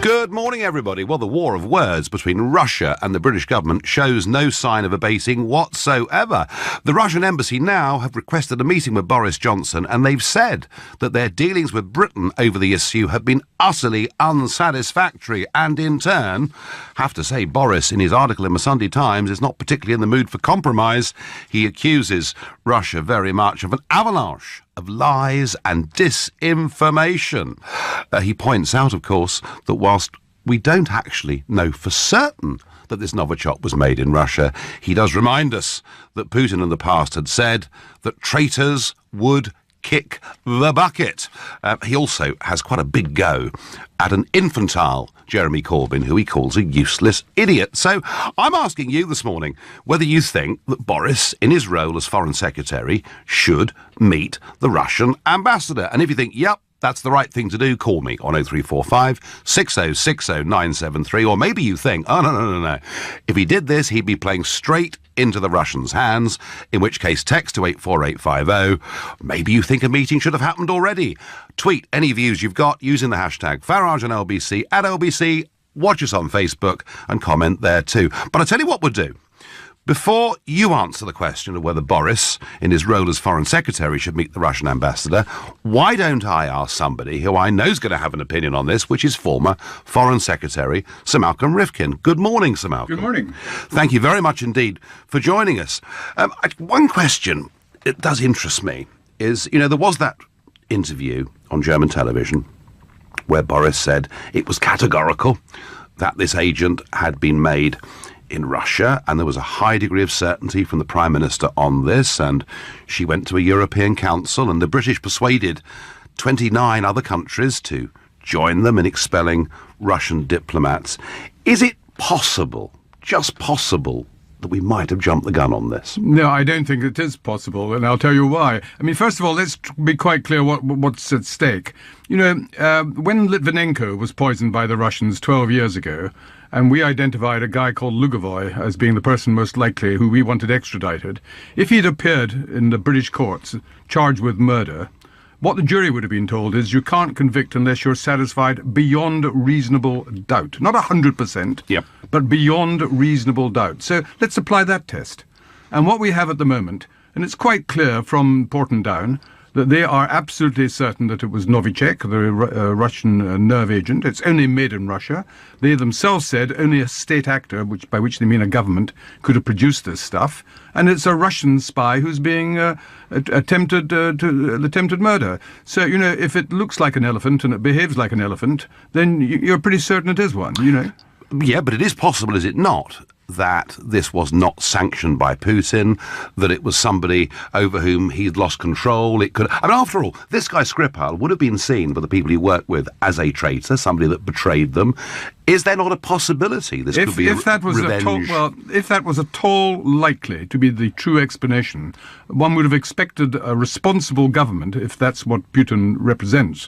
Good morning, everybody. Well, the war of words between Russia and the British government shows no sign of abating whatsoever. The Russian embassy now have requested a meeting with Boris Johnson, and they've said that their dealings with Britain over the issue have been utterly unsatisfactory, and in turn, have to say, Boris, in his article in the Sunday Times, is not particularly in the mood for compromise. He accuses Russia very much of an avalanche of lies and disinformation. He points out, of course, that whilst we don't actually know for certain that this Novichok was made in Russia, he does remind us that Putin in the past had said that traitors would kick the bucket. He also has quite a big go at an infantile Jeremy Corbyn, who he calls a useless idiot. So I'm asking you this morning whether you think that Boris, in his role as Foreign Secretary, should meet the Russian ambassador. And if you think, yep, that's the right thing to do, call me on 0345 6060 973. Or maybe you think, oh, no. If he did this, he'd be playing straight into the Russians' hands, in which case text to 84850. Maybe you think a meeting should have happened already. Tweet any views you've got using the hashtag Farage and LBC at LBC. Watch us on Facebook and comment there too. But I'll tell you what we'll do. Before you answer the question of whether Boris, in his role as Foreign Secretary, should meet the Russian ambassador, why don't I ask somebody who I know is going to have an opinion on this, which is former Foreign Secretary Sir Malcolm Rifkin. Good morning, Sir Malcolm. Good morning. Thank you very much indeed for joining us. One question that does interest me is, there was that interview on German television where Boris said it was categorical that this agent had been made in Russia, and there was a high degree of certainty from the Prime Minister on this, and she went to a European Council, and the British persuaded 29 other countries to join them in expelling Russian diplomats. Is it possible, just possible, that we might have jumped the gun on this? No, I don't think it is possible, and I'll tell you why. I mean, first of all, let's be quite clear what's at stake. When Litvinenko was poisoned by the Russians 12 years ago, and we identified a guy called Lugovoy as being the person most likely who we wanted extradited, if he'd appeared in the British courts charged with murder, what the jury would have been told is you can't convict unless you're satisfied beyond reasonable doubt. Not 100%, yep, but beyond reasonable doubt. So let's apply that test. And what we have at the moment, and it's quite clear from Porton Down, that they are absolutely certain that it was Novichok, the Russian nerve agent. It's only made in Russia. They themselves said only a state actor, by which they mean a government, could have produced this stuff. And it's a Russian spy who's being attempted murder. So, if it looks like an elephant and it behaves like an elephant, then you're pretty certain it is one, Yeah, but it is possible, is it not, that this was not sanctioned by Putin, that it was somebody over whom he'd lost control. After all, this guy Skripal would have been seen by the people he worked with as a traitor, somebody that betrayed them. Is there not a possibility this could be revenge? If that was at all likely to be the true explanation, one would have expected a responsible government, if that's what Putin represents.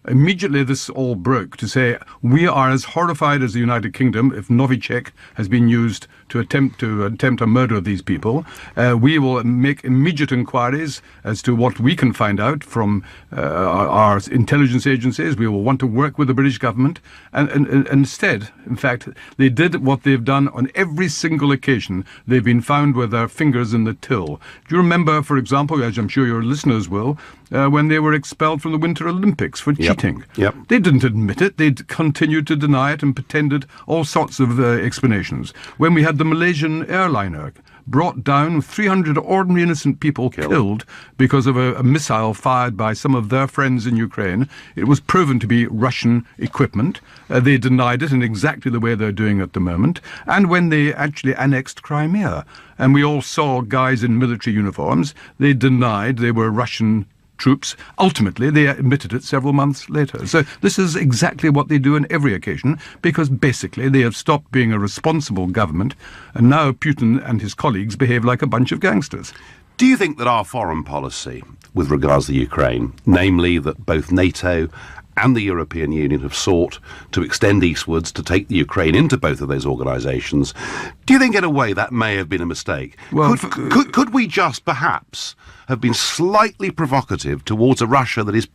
Immediately this all broke to say, we are as horrified as the United Kingdom if Novichok has been used to attempt a murder of these people. We will make immediate inquiries as to what we can find out from our intelligence agencies. We will want to work with the British government. And instead, in fact, they did what they've done on every single occasion. They've been found with their fingers in the till. Do you remember, for example, as I'm sure your listeners will, when they were expelled from the Winter Olympics for cheating? Yep. They didn't admit it. They continued to deny it and pretended all sorts of explanations. When we had the Malaysian airliner brought down, 300 ordinary innocent people killed because of a missile fired by some of their friends in Ukraine. It was proven to be Russian equipment. They denied it in exactly the way they're doing at the moment. And when they actually annexed Crimea, and we all saw guys in military uniforms, they denied they were Russian troops. Ultimately, they admitted it several months later. So this is exactly what they do on every occasion, because basically they have stopped being a responsible government, and now Putin and his colleagues behave like a bunch of gangsters. Do you think that our foreign policy with regards to Ukraine, namely that both NATO and the European Union have sought to extend eastwards to take the Ukraine into both of those organisations, do you think in a way that may have been a mistake? Well, could we just perhaps have been slightly provocative towards a Russia that is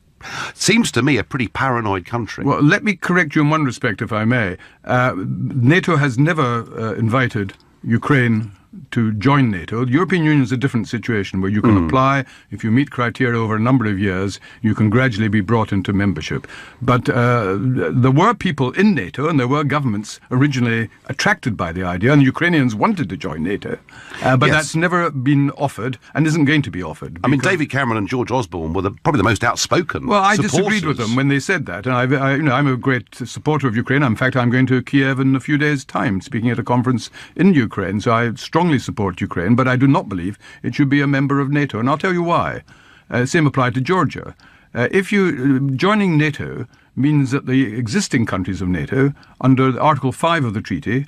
seems to me a pretty paranoid country. Well, let me correct you in one respect, if I may. NATO has never invited Ukraine to join NATO. The European Union is a different situation where you can apply. If you meet criteria over a number of years, you can gradually be brought into membership. But there were people in NATO and there were governments originally attracted by the idea, and Ukrainians wanted to join NATO. But that's never been offered and isn't going to be offered. I mean, David Cameron and George Osborne were probably the most outspoken I supporters. disagreed with them when they said that. And I'm a great supporter of Ukraine. In fact, I'm going to Kiev in a few days' time, speaking at a conference in Ukraine. So I strongly support Ukraine, but I do not believe it should be a member of NATO. And I'll tell you why. Same applied to Georgia. Joining NATO means that the existing countries of NATO, under Article 5 of the treaty,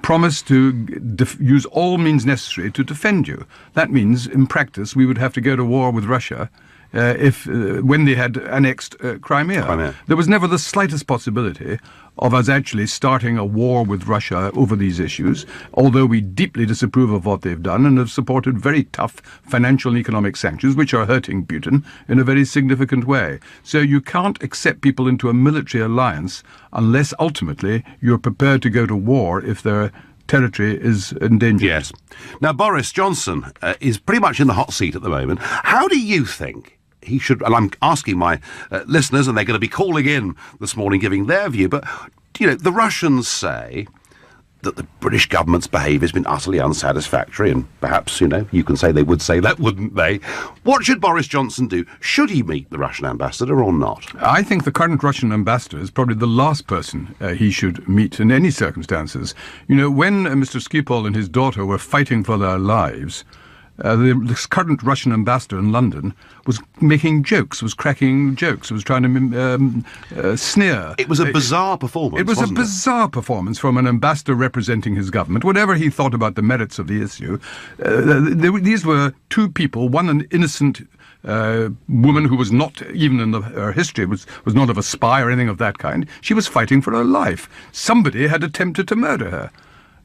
promise to use all means necessary to defend you. That means, in practice, we would have to go to war with Russia when they had annexed Crimea. There was never the slightest possibility of us actually starting a war with Russia over these issues, although we deeply disapprove of what they've done and have supported very tough financial and economic sanctions, which are hurting Putin in a very significant way. So you can't accept people into a military alliance unless ultimately you're prepared to go to war if their territory is endangered. Yes. Now, Boris Johnson is pretty much in the hot seat at the moment. How do you think he should, and I'm asking my listeners, and they're going to be calling in this morning giving their view, but, the Russians say that the British government's behaviour has been utterly unsatisfactory, and perhaps, you can say they would say that, wouldn't they? What should Boris Johnson do? Should he meet the Russian ambassador or not? I think the current Russian ambassador is probably the last person he should meet in any circumstances. When Mr. Skripal and his daughter were fighting for their lives, the current Russian ambassador in London was making jokes, was cracking jokes, was trying to sneer. It was a bizarre performance, It was a bizarre performance from an ambassador representing his government. Whatever he thought about the merits of the issue, these were two people, one an innocent woman who was not, even in her history, was not of a spy or anything of that kind. She was fighting for her life. Somebody had attempted to murder her.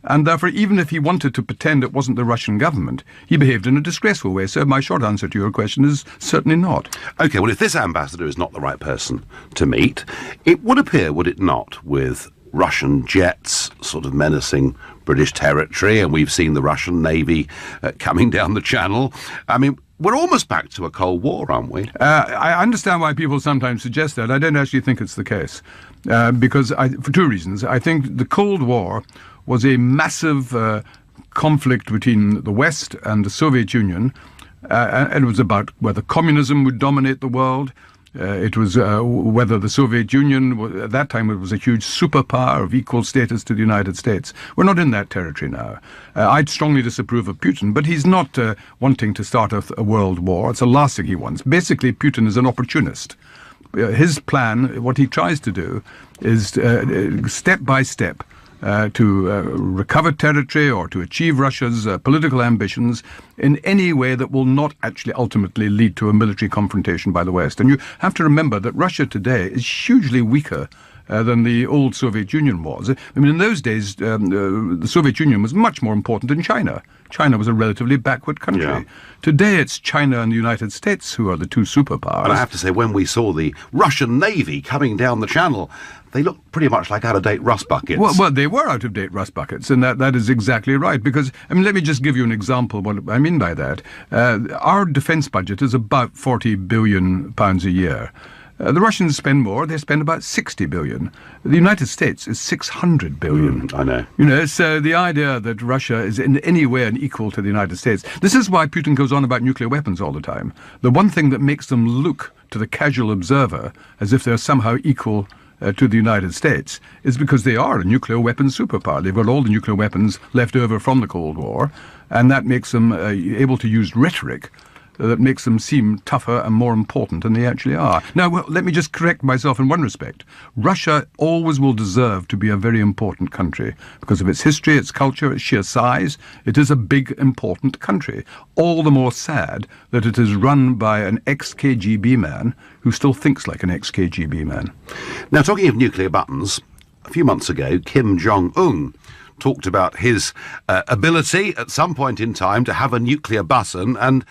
And therefore, even if he wanted to pretend it wasn't the Russian government, he behaved in a disgraceful way. So my short answer to your question is certainly not. OK, well, if this ambassador is not the right person to meet, it would appear, would it not, with Russian jets sort of menacing British territory, and we've seen the Russian Navy coming down the channel. I mean, we're almost back to a Cold War, aren't we? I understand why people sometimes suggest that. I don't actually think it's the case. Because for two reasons. I think the Cold War was a massive conflict between the West and the Soviet Union, and it was about whether communism would dominate the world. It was whether the Soviet Union, at that time it was a huge superpower of equal status to the United States. We're not in that territory now. I'd strongly disapprove of Putin, but he's not wanting to start a world war. It's the last thing he wants. Basically, Putin is an opportunist. His plan, what he tries to do, is step by step to recover territory or to achieve Russia's political ambitions in any way that will not actually ultimately lead to a military confrontation by the West. And you have to remember that Russia today is hugely weaker than the old Soviet Union was. I mean, in those days, the Soviet Union was much more important than China. China was a relatively backward country. Yeah. Today, it's China and the United States who are the two superpowers. And I have to say, when we saw the Russian Navy coming down the channel, they looked pretty much like out-of-date rust buckets. Well, they were out-of-date rust buckets, and that is exactly right. Because, I mean, let me just give you an example of what I mean by that. Our defence budget is about £40 billion a year. The Russians spend more. They spend about 60 billion. The United States is 600 billion. I know. So the idea that Russia is in any way unequal to the United States. This is why Putin goes on about nuclear weapons all the time. The one thing that makes them look to the casual observer as if they're somehow equal to the United States is because they are a nuclear weapons superpower. They've got all the nuclear weapons left over from the Cold War, and that makes them able to use rhetoric that makes them seem tougher and more important than they actually are. Now, let me just correct myself in one respect. Russia always will deserve to be a very important country because of its history, its culture, its sheer size. It is a big, important country. All the more sad that it is run by an ex-KGB man who still thinks like an ex-KGB man. Now, talking of nuclear buttons, a few months ago, Kim Jong-un talked about his ability at some point in time to have a nuclear button, and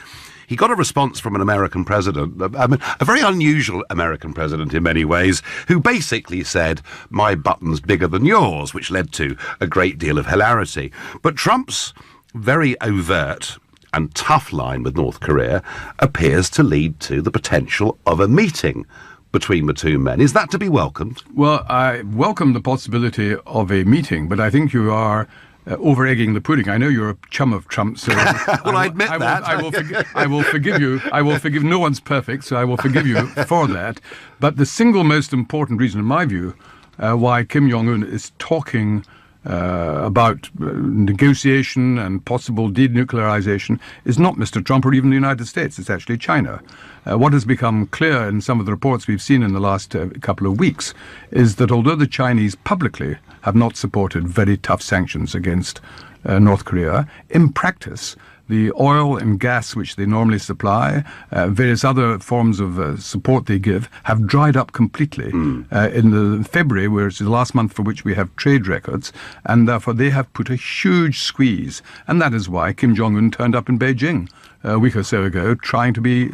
he got a response from an American president, a very unusual American president in many ways, who basically said, my button's bigger than yours, which led to a great deal of hilarity. But Trump's very overt and tough line with North Korea appears to lead to the potential of a meeting between the two men. Is that to be welcomed? Well, I welcome the possibility of a meeting, but I think you are over-egging the pudding. I know you're a chum of Trump, so well, I admit that. I will forgive you. I will forgive. No one's perfect, so I will forgive you for that. But the single most important reason, in my view, why Kim Jong-un is talking about negotiation and possible denuclearization is not Mr. Trump or even the United States. It's actually China. What has become clear in some of the reports we've seen in the last couple of weeks is that although the Chinese publicly have not supported very tough sanctions against North Korea, in practice, the oil and gas which they normally supply, various other forms of support they give, have dried up completely in the February, which is the last month for which we have trade records, and therefore they have put a huge squeeze. And that is why Kim Jong-un turned up in Beijing a week or so ago, trying to be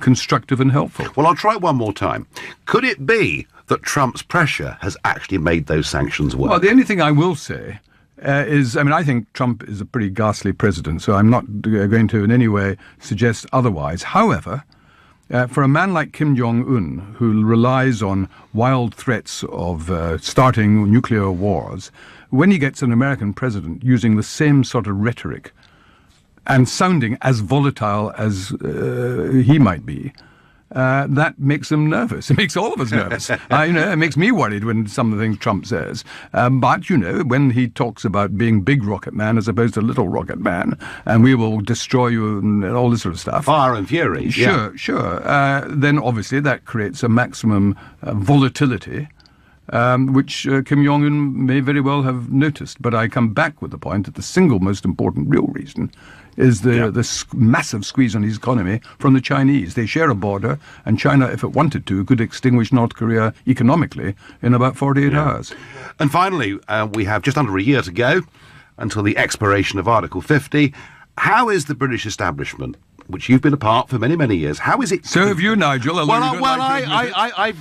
constructive and helpful. Well, I'll try one more time. Could it be that Trump's pressure has actually made those sanctions work? Well, the only thing I will say I think Trump is a pretty ghastly president, so I'm not going to in any way suggest otherwise. However, for a man like Kim Jong-un, who relies on wild threats of starting nuclear wars, when he gets an American president using the same sort of rhetoric and sounding as volatile as he might be, that makes him nervous. It makes all of us nervous. It makes me worried when some of the things Trump says. But, when he talks about being big rocket man as opposed to little rocket man, and we will destroy you and all this sort of stuff. Fire and fury. Sure. Then obviously that creates a maximum volatility, which Kim Jong-un may very well have noticed. But I come back with the point that the single most important real reason is the massive squeeze on his economy from the Chinese. They share a border, and China, if it wanted to, could extinguish North Korea economically in about 48 hours. And finally, we have just under a year to go until the expiration of Article 50. How is the British establishment, which you've been a part for many, many years, how is it? So have you, Nigel. I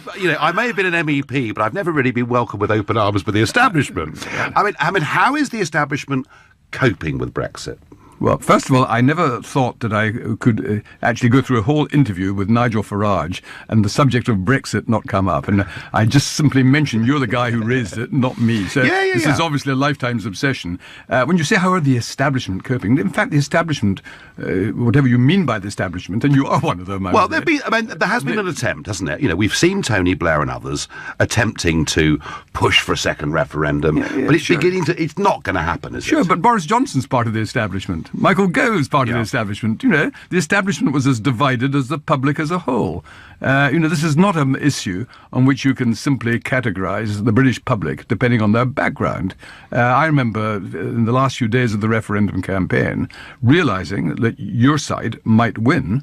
may have been an MEP, but I've never really been welcomed with open arms by the establishment. I mean, how is the establishment coping with Brexit? Well, first of all, I never thought that I could actually go through a whole interview with Nigel Farage and the subject of Brexit not come up. And I just simply mentioned you're the guy who raised it, not me. So this is obviously a lifetime's obsession. When you say how are the establishment coping, in fact, the establishment, whatever you mean by the establishment, and you are one of them. Well, there has been an attempt, hasn't there? We've seen Tony Blair and others attempting to push for a second referendum, but it's it's not going to happen, is it? Sure, but Boris Johnson's part of the establishment. Michael Gove's part of the establishment. The establishment was as divided as the public as a whole. This is not an issue on which you can simply categorise the British public depending on their background. I remember in the last few days of the referendum campaign realising that your side might win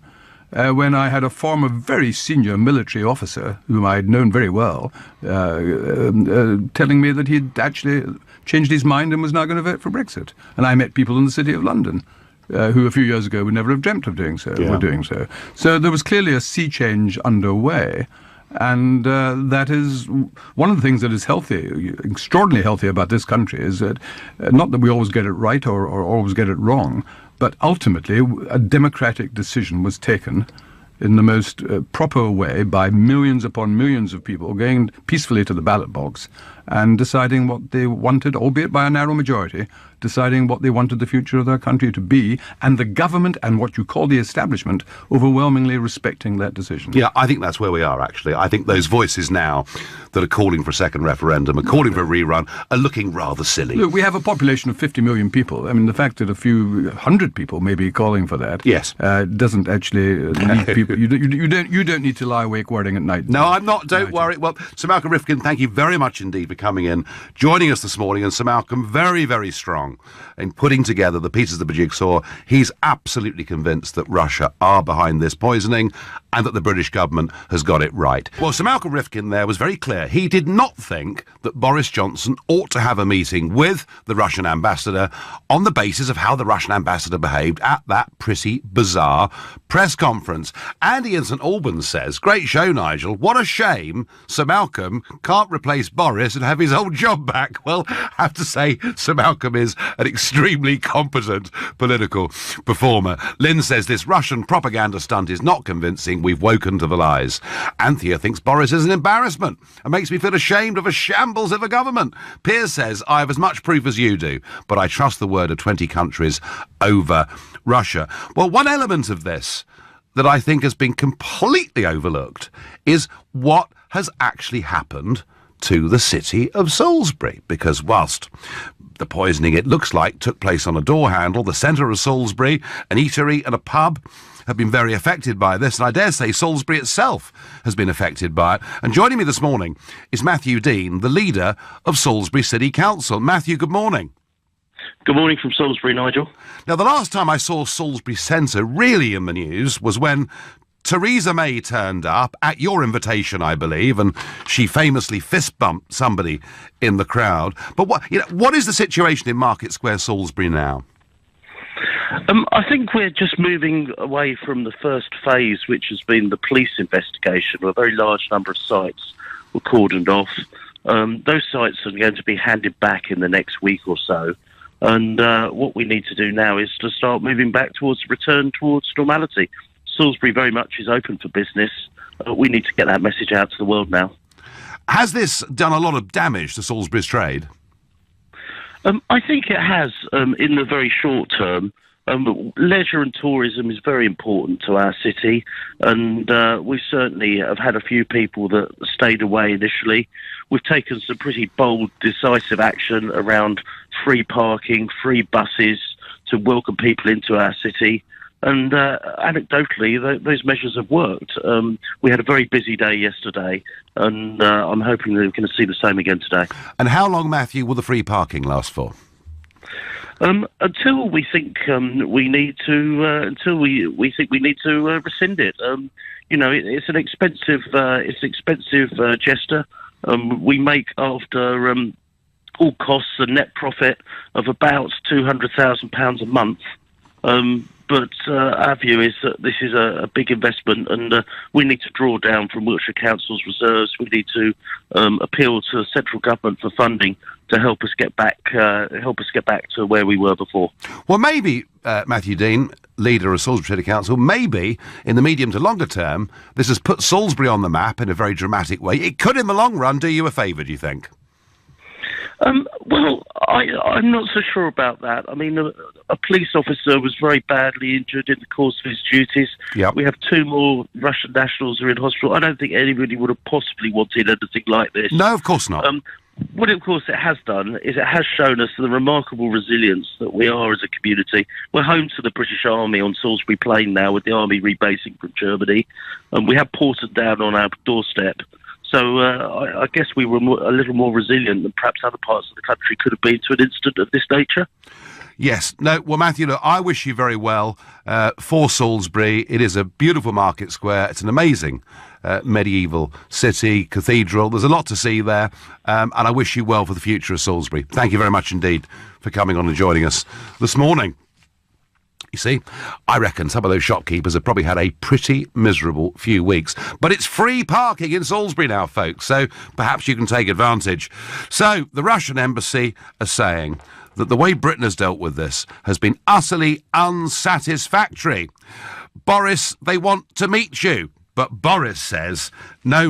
when I had a former very senior military officer, whom I had known very well, telling me that he'd actually changed his mind and was now going to vote for Brexit. And I met people in the City of London who a few years ago would never have dreamt of doing so, were doing so. So there was clearly a sea change underway. And that is one of the things that is healthy, extraordinarily healthy about this country, is that not that we always get it right or always get it wrong, but ultimately a democratic decision was taken in the most proper way by millions upon millions of people going peacefully to the ballot box and deciding what they wanted, albeit by a narrow majority, deciding what they wanted the future of their country to be, and the government and what you call the establishment overwhelmingly respecting that decision. Yeah, I think that's where we are, actually. I think those voices now that are calling for a second referendum, are calling for a rerun, are looking rather silly. Look, we have a population of 50 million people. I mean, the fact that a few hundred people may be calling for that doesn't actually need people. You don't need to lie awake worrying at night. No, I'm not. Don't worry. Well, Sir Malcolm Rifkin, thank you very much indeed for coming in, joining us this morning. And Sir Malcolm, very, very strong in putting together the pieces of the jigsaw. He's absolutely convinced that Russia are behind this poisoning. and that the British government has got it right. Well, Sir Malcolm Rifkin there was very clear. He did not think that Boris Johnson ought to have a meeting with the Russian ambassador on the basis of how the Russian ambassador behaved at that pretty bizarre press conference. Andy in St Albans says, great show, Nigel. What a shame Sir Malcolm can't replace Boris and have his old job back. Well, I have to say, Sir Malcolm is an extremely competent political performer. Lynn says this Russian propaganda stunt is not convincing. We've woken to the lies. Anthea thinks Boris is an embarrassment and makes me feel ashamed of a shambles of a government. Piers says, I have as much proof as you do, but I trust the word of 20 countries over Russia. Well, one element of this that I think has been completely overlooked is what has actually happened to the city of Salisbury, because whilst the poisoning, it looks like, took place on a door handle, the centre of Salisbury, an eatery and a pub have been very affected by this, and I dare say Salisbury itself has been affected by it. And joining me this morning is Matthew Dean, the leader of Salisbury City Council. Matthew, good morning. Good morning from Salisbury, Nigel. Now, the last time I saw Salisbury Centre really in the news was when Theresa May turned up, at your invitation, I believe, and she famously fist-bumped somebody in the crowd. But what is the situation in Market Square, Salisbury now? I think we're just moving away from the first phase, which has been the police investigation, where a very large number of sites were cordoned off. Those sites are going to be handed back in the next week or so. And what we need to do now is to start moving back towards return towards normality. Salisbury very much is open for business. We need to get that message out to the world now. Has this done a lot of damage to Salisbury's trade? I think it has in the very short term. Leisure and tourism is very important to our city, and we certainly have had a few people that stayed away initially. We've taken some pretty bold, decisive action around free parking, free buses to welcome people into our city. And anecdotally, those measures have worked. We had a very busy day yesterday, and I'm hoping that we're going to see the same again today. And how long, Matthew, will the free parking last for? Until we think we need to, rescind it. It's an expensive gesture. We make after all costs a net profit of about £200,000 a month. But our view is that this is a big investment, and we need to draw down from Wiltshire Council's reserves. We need to appeal to the central government for funding to help us get back to where we were before. Well, maybe Matthew Dean, leader of Salisbury City Council, maybe in the medium to longer term, this has put Salisbury on the map in a very dramatic way. It could, in the long run, do you a favour, do you think? Well, I'm not so sure about that. I mean, a police officer was very badly injured in the course of his duties. Yep. We have 2 more Russian nationals who are in hospital. I don't think anybody would have possibly wanted anything like this. No, of course not. What, of course, it has done is it has shown us the remarkable resilience that we are as a community. We're home to the British Army on Salisbury Plain now, with the Army rebasing from Germany. And we have Porter down on our doorstep. So I guess we were a little more resilient than perhaps other parts of the country could have been to an incident of this nature. Yes. No, well, Matthew, look, I wish you very well for Salisbury. It is a beautiful market square. It's an amazing medieval city, cathedral. There's a lot to see there, and I wish you well for the future of Salisbury. Thank you very much indeed for coming on and joining us this morning. You see, I reckon some of those shopkeepers have probably had a pretty miserable few weeks. But it's free parking in Salisbury now, folks, so perhaps you can take advantage. So, the Russian embassy are saying that the way Britain has dealt with this has been utterly unsatisfactory. Boris, they want to meet you. But Boris says, no.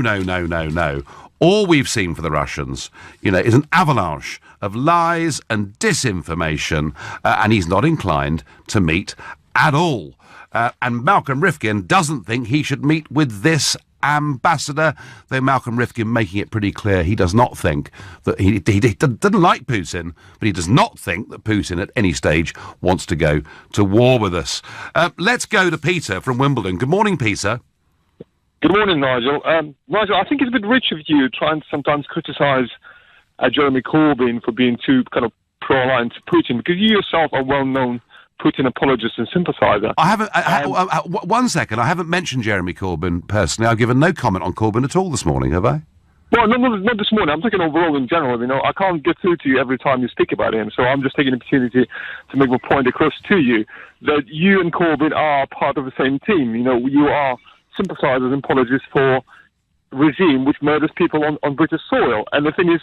All we've seen for the Russians, is an avalanche of lies and disinformation, and he's not inclined to meet at all. And Malcolm Rifkin doesn't think he should meet with this ambassador, though Malcolm Rifkin making it pretty clear he does not think that he doesn't like Putin, but he does not think that Putin at any stage wants to go to war with us. Let's go to Peter from Wimbledon. Good morning, Peter. Good morning, Nigel. Nigel, I think it's a bit rich of you trying to sometimes criticise Jeremy Corbyn for being too kind of pro-aligned to Putin, because you yourself are well known Putin apologist and sympathiser. I haven't. One second. I haven't mentioned Jeremy Corbyn personally. I've given no comment on Corbyn at all this morning, have I? Well, not this morning. I'm talking overall in general. I can't get through to you every time you speak about him, so I'm just taking the opportunity to make my point across to you that you and Corbyn are part of the same team. You are sympathisers and apologists for regime which murders people on British soil. And the thing is,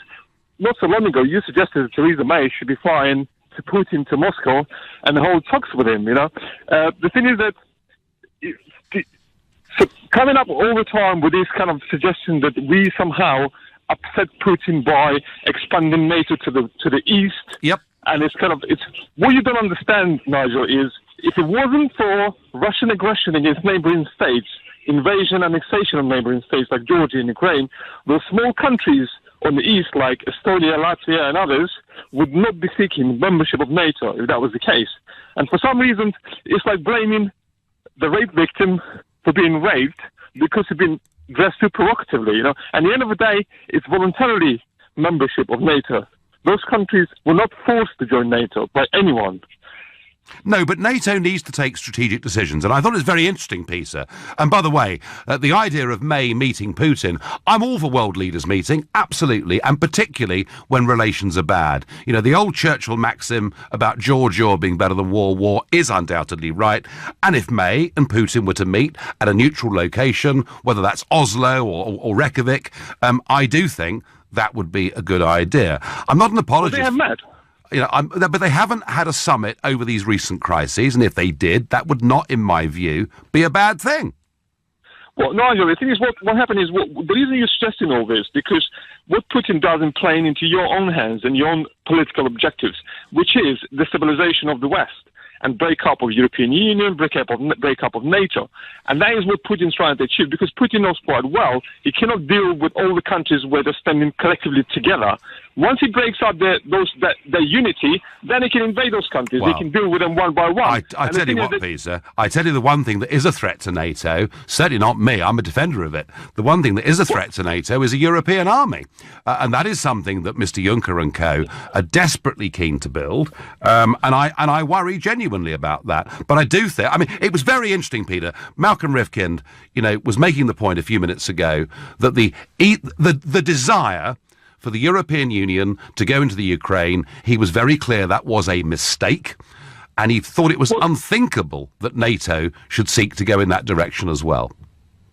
not so long ago, you suggested that Theresa May should be flying to Putin to Moscow and hold talks with him. The thing is that. So coming up all the time with this kind of suggestion that we somehow upset Putin by expanding NATO to the east. Yep. And it's what you don't understand, Nigel, is if it wasn't for Russian aggression against neighboring states, invasion, annexation of neighboring states like Georgia and Ukraine, those small countries on the east like Estonia, Latvia and others would not be seeking membership of NATO if that was the case. And for some reason, it's like blaming the rape victim for being raped because he's been dressed too provocatively, And at the end of the day, it's voluntarily membership of NATO. Those countries were not forced to join NATO by anyone. No, but NATO needs to take strategic decisions, and I thought it was very interesting, Peter. And by the way, the idea of May meeting Putin, I'm all for world leaders meeting, absolutely, and particularly when relations are bad. The old Churchill maxim about George Orwell being better than war is undoubtedly right, and if May and Putin were to meet at a neutral location, whether that's Oslo or Reykjavik, I do think that would be a good idea. I'm not an apologist. Well, they have met. But they haven't had a summit over these recent crises, and if they did, that would not, in my view, be a bad thing. Well, Nigel, the thing is, what happened is, the reason you're suggesting all this, because what Putin does in playing into your own hands and your own political objectives, which is the stabilization of the West and breakup of European Union, breakup of NATO. And that is what Putin's trying to achieve, because Putin knows quite well he cannot deal with all the countries where they're standing collectively together. Once he breaks up their unity, then he can invade those countries. Well, he can deal with them one by one. I tell you what, Peter, I tell you the one thing that is a threat to NATO, certainly not me, I'm a defender of it. The one thing that is a threat to NATO is a European army. And that is something that Mr Juncker and co are desperately keen to build. And I worry genuinely about that. But I do think, it was very interesting, Peter. Malcolm Rifkind, was making the point a few minutes ago that the desire for the European Union to go into the Ukraine, he was very clear that was a mistake, and he thought it was unthinkable that NATO should seek to go in that direction as well.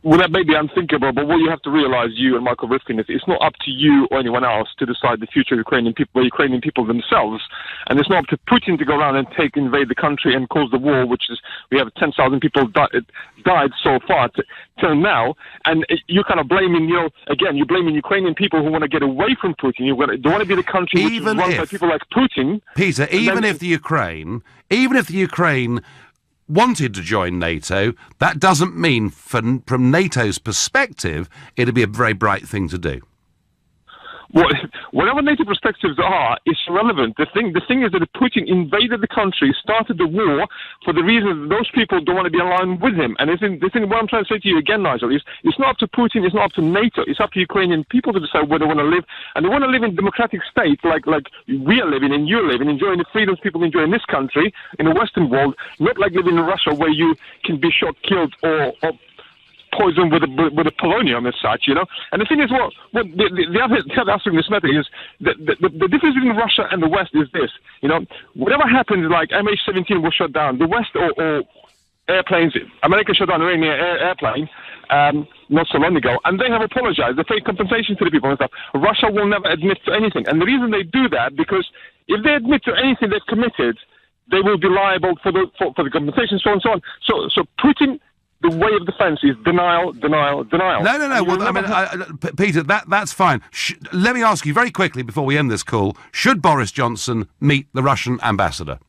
Well, that may be unthinkable, but what you have to realise, you and Michael Rifkin, is it's not up to you or anyone else to decide the future of Ukrainian people themselves. And it's not up to Putin to go around and invade the country and cause the war, which is, we have 10,000 people died so far till now. And you're kind of blaming, again, you're blaming Ukrainian people who want to get away from Putin. They want to be the country which is run by people like Putin. Peter, even if the Ukraine wanted to join NATO, that doesn't mean, from NATO's perspective, it'd be a very bright thing to do. Well, whatever NATO perspectives are, it's irrelevant. The thing is that Putin invaded the country, started the war for the reason that those people don't want to be aligned with him. And what I'm trying to say to you again, Nigel, is it's not up to Putin, it's not up to NATO, it's up to Ukrainian people to decide where they want to live. And they want to live in democratic states like we are living and you're living, enjoying the freedoms people enjoy in this country, in the Western world, not like living in Russia where you can be shot, killed, or poisoned with a polonium as such, And the thing is, the other aspect of this matter is the difference between Russia and the West is this, whatever happens, like MH17 was shot down, the West or airplanes, America shot down an Iranian airplane not so long ago, and they have apologized, they paid compensation to the people and stuff. Russia will never admit to anything, and the reason they do that, because if they admit to anything they've committed, they will be liable for the compensation, so on and so on. So Putin, the way of defence is denial. No. Well, Peter, that's fine. Let me ask you very quickly before we end this call, should Boris Johnson meet the Russian ambassador?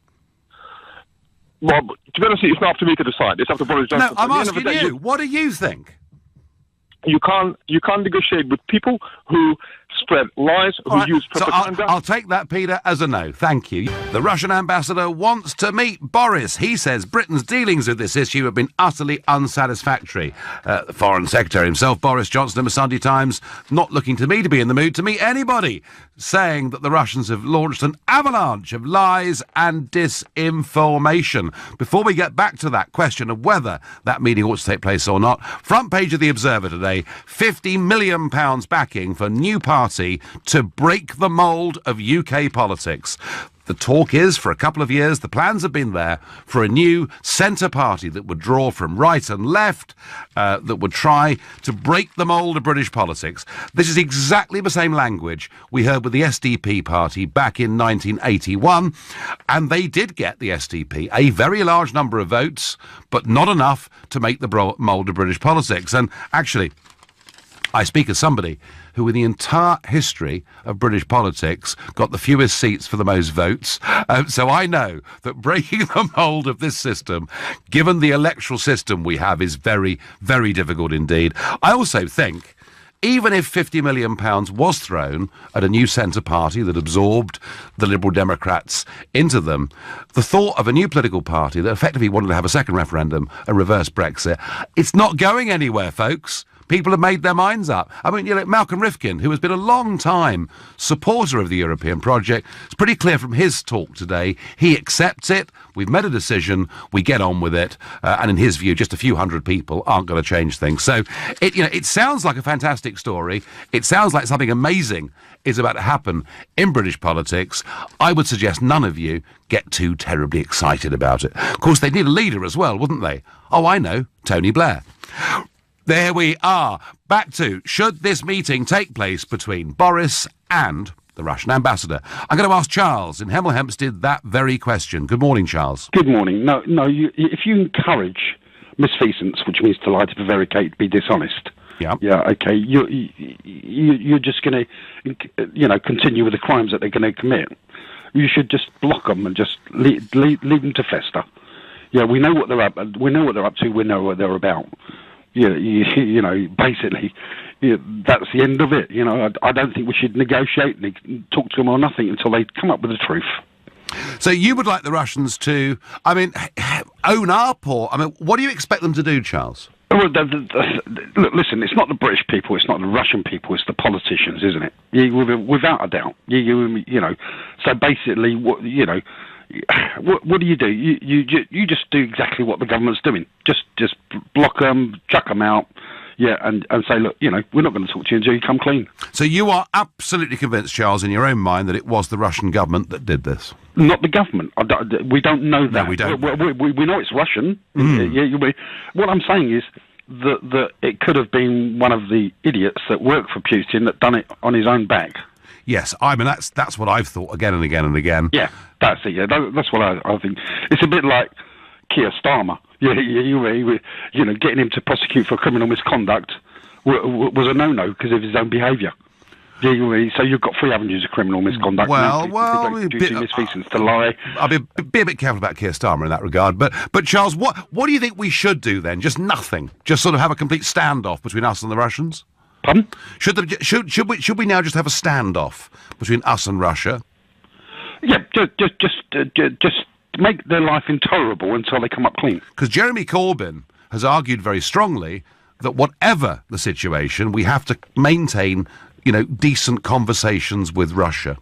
Well, to be honest, it's not up to me to decide. It's up to Boris Johnson. No, I'm asking you. What do you think? You can't negotiate with people who spread lies, who use propaganda. So I'll take that, Peter, as a no. Thank you. The Russian ambassador wants to meet Boris. He says Britain's dealings with this issue have been utterly unsatisfactory. The Foreign Secretary himself, Boris Johnson, in the Sunday Times, not looking to me to be in the mood to meet anybody. saying that the Russians have launched an avalanche of lies and disinformation. Before we get back to that question of whether that meeting ought to take place or not, front page of the Observer today, £50 million backing for new party to break the mould of UK politics. The talk is, for a couple of years, the plans have been there for a new centre party that would draw from right and left, that would try to break the mould of British politics. This is exactly the same language we heard with the SDP party back in 1981, and they did get, the SDP, a very large number of votes, but not enough to make the mould of British politics. And actually, I speak as somebody who in the entire history of British politics got the fewest seats for the most votes. So I know that breaking the mould of this system, given the electoral system we have, is very, very difficult indeed. I also think, even if £50 million was thrown at a new centre party that absorbed the Liberal Democrats into them, the thought of a new political party that effectively wanted to have a second referendum and reverse Brexit, it's not going anywhere, folks. People have made their minds up. I mean, you know, Malcolm Rifkin, who has been a long-time supporter of the European project, it's pretty clear from his talk today, he accepts it, we've made a decision, we get on with it, and in his view, just a few hundred people aren't going to change things. So, it sounds like a fantastic story. It sounds like something amazing is about to happen in British politics. I would suggest none of you get too terribly excited about it. Of course, they'd need a leader as well, wouldn't they? Oh, I know, Tony Blair. There we are. Back to, should this meeting take place between Boris and the Russian ambassador? I'm going to ask Charles in Hemel Hempstead that very question. Good morning, Charles. Good morning. No, if you encourage misfeasance, which means to lie, to prevaricate, be dishonest. Yeah. Yeah. Okay. You're just going to, continue with the crimes that they're going to commit. You should just block them and just leave them to fester. Yeah. We know what they're up. We know what they're up to. We know what they're about. Basically, that's the end of it. I don't think we should negotiate and talk to them or nothing until they come up with the truth. So you would like the Russians to, own up, or, what do you expect them to do, Charles? Well, look, listen, it's not the British people, it's not the Russian people, it's the politicians, isn't it? Without a doubt. So basically, what do you do? You just do exactly what the government's doing. Just block them, chuck them out, and say, look, we're not going to talk to you until you come clean. So you are absolutely convinced, Charles, in your own mind, that it was the Russian government that did this? Not the government. We don't know that. No, we don't. We know it's Russian. What I'm saying is that it could have been one of the idiots that worked for Putin that done it on his own back. Yes, that's what I've thought again and again and again. Yeah, that's it. Yeah, that's what I think. It's a bit like Keir Starmer. Getting him to prosecute for criminal misconduct was a no-no because of his own behaviour. So you've got three avenues of criminal misconduct. Misfeasance, to lie. I'll be a bit careful about Keir Starmer in that regard. But Charles, what do you think we should do then? Just nothing. Just sort of have a complete standoff between us and the Russians. Pardon? Should we now just have a standoff between us and Russia? Yeah, just make their life intolerable until they come up clean. Because Jeremy Corbyn has argued very strongly that whatever the situation, we have to maintain, decent conversations with Russia.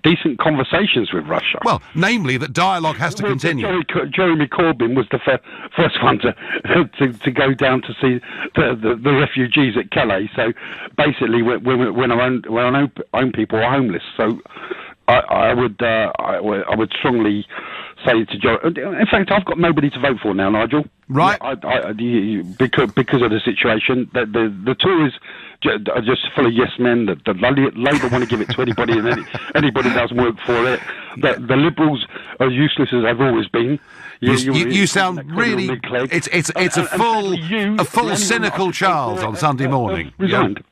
Decent conversations with Russia? Well, namely that dialogue has to continue. Jeremy Corbyn was the first one to go down to see the refugees at Calais. So basically, when our own people are homeless. So I would strongly say to Joe. In fact, I've got nobody to vote for now, Nigel. Right. Because of the situation, the Tories are just full of yes men. The Labour want to give it to anybody, and anybody doesn't work for it. The Liberals are useless as they've always been. You sound really. It's a full cynical Charles on Sunday morning. Resigned.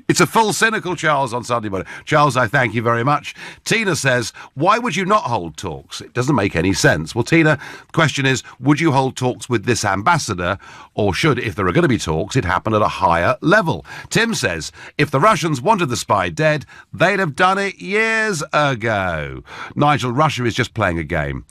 It's a full cynical Charles on Sunday morning. Charles, I thank you very much. Tina says, why would you not hold talks? It doesn't make any sense. Well, Tina, the question is, would you hold talks with this ambassador, or should, if there are going to be talks, it happen at a higher level? Tim says, if the Russians wanted the spy dead, they'd have done it years ago. Nigel, Russia is just playing a game.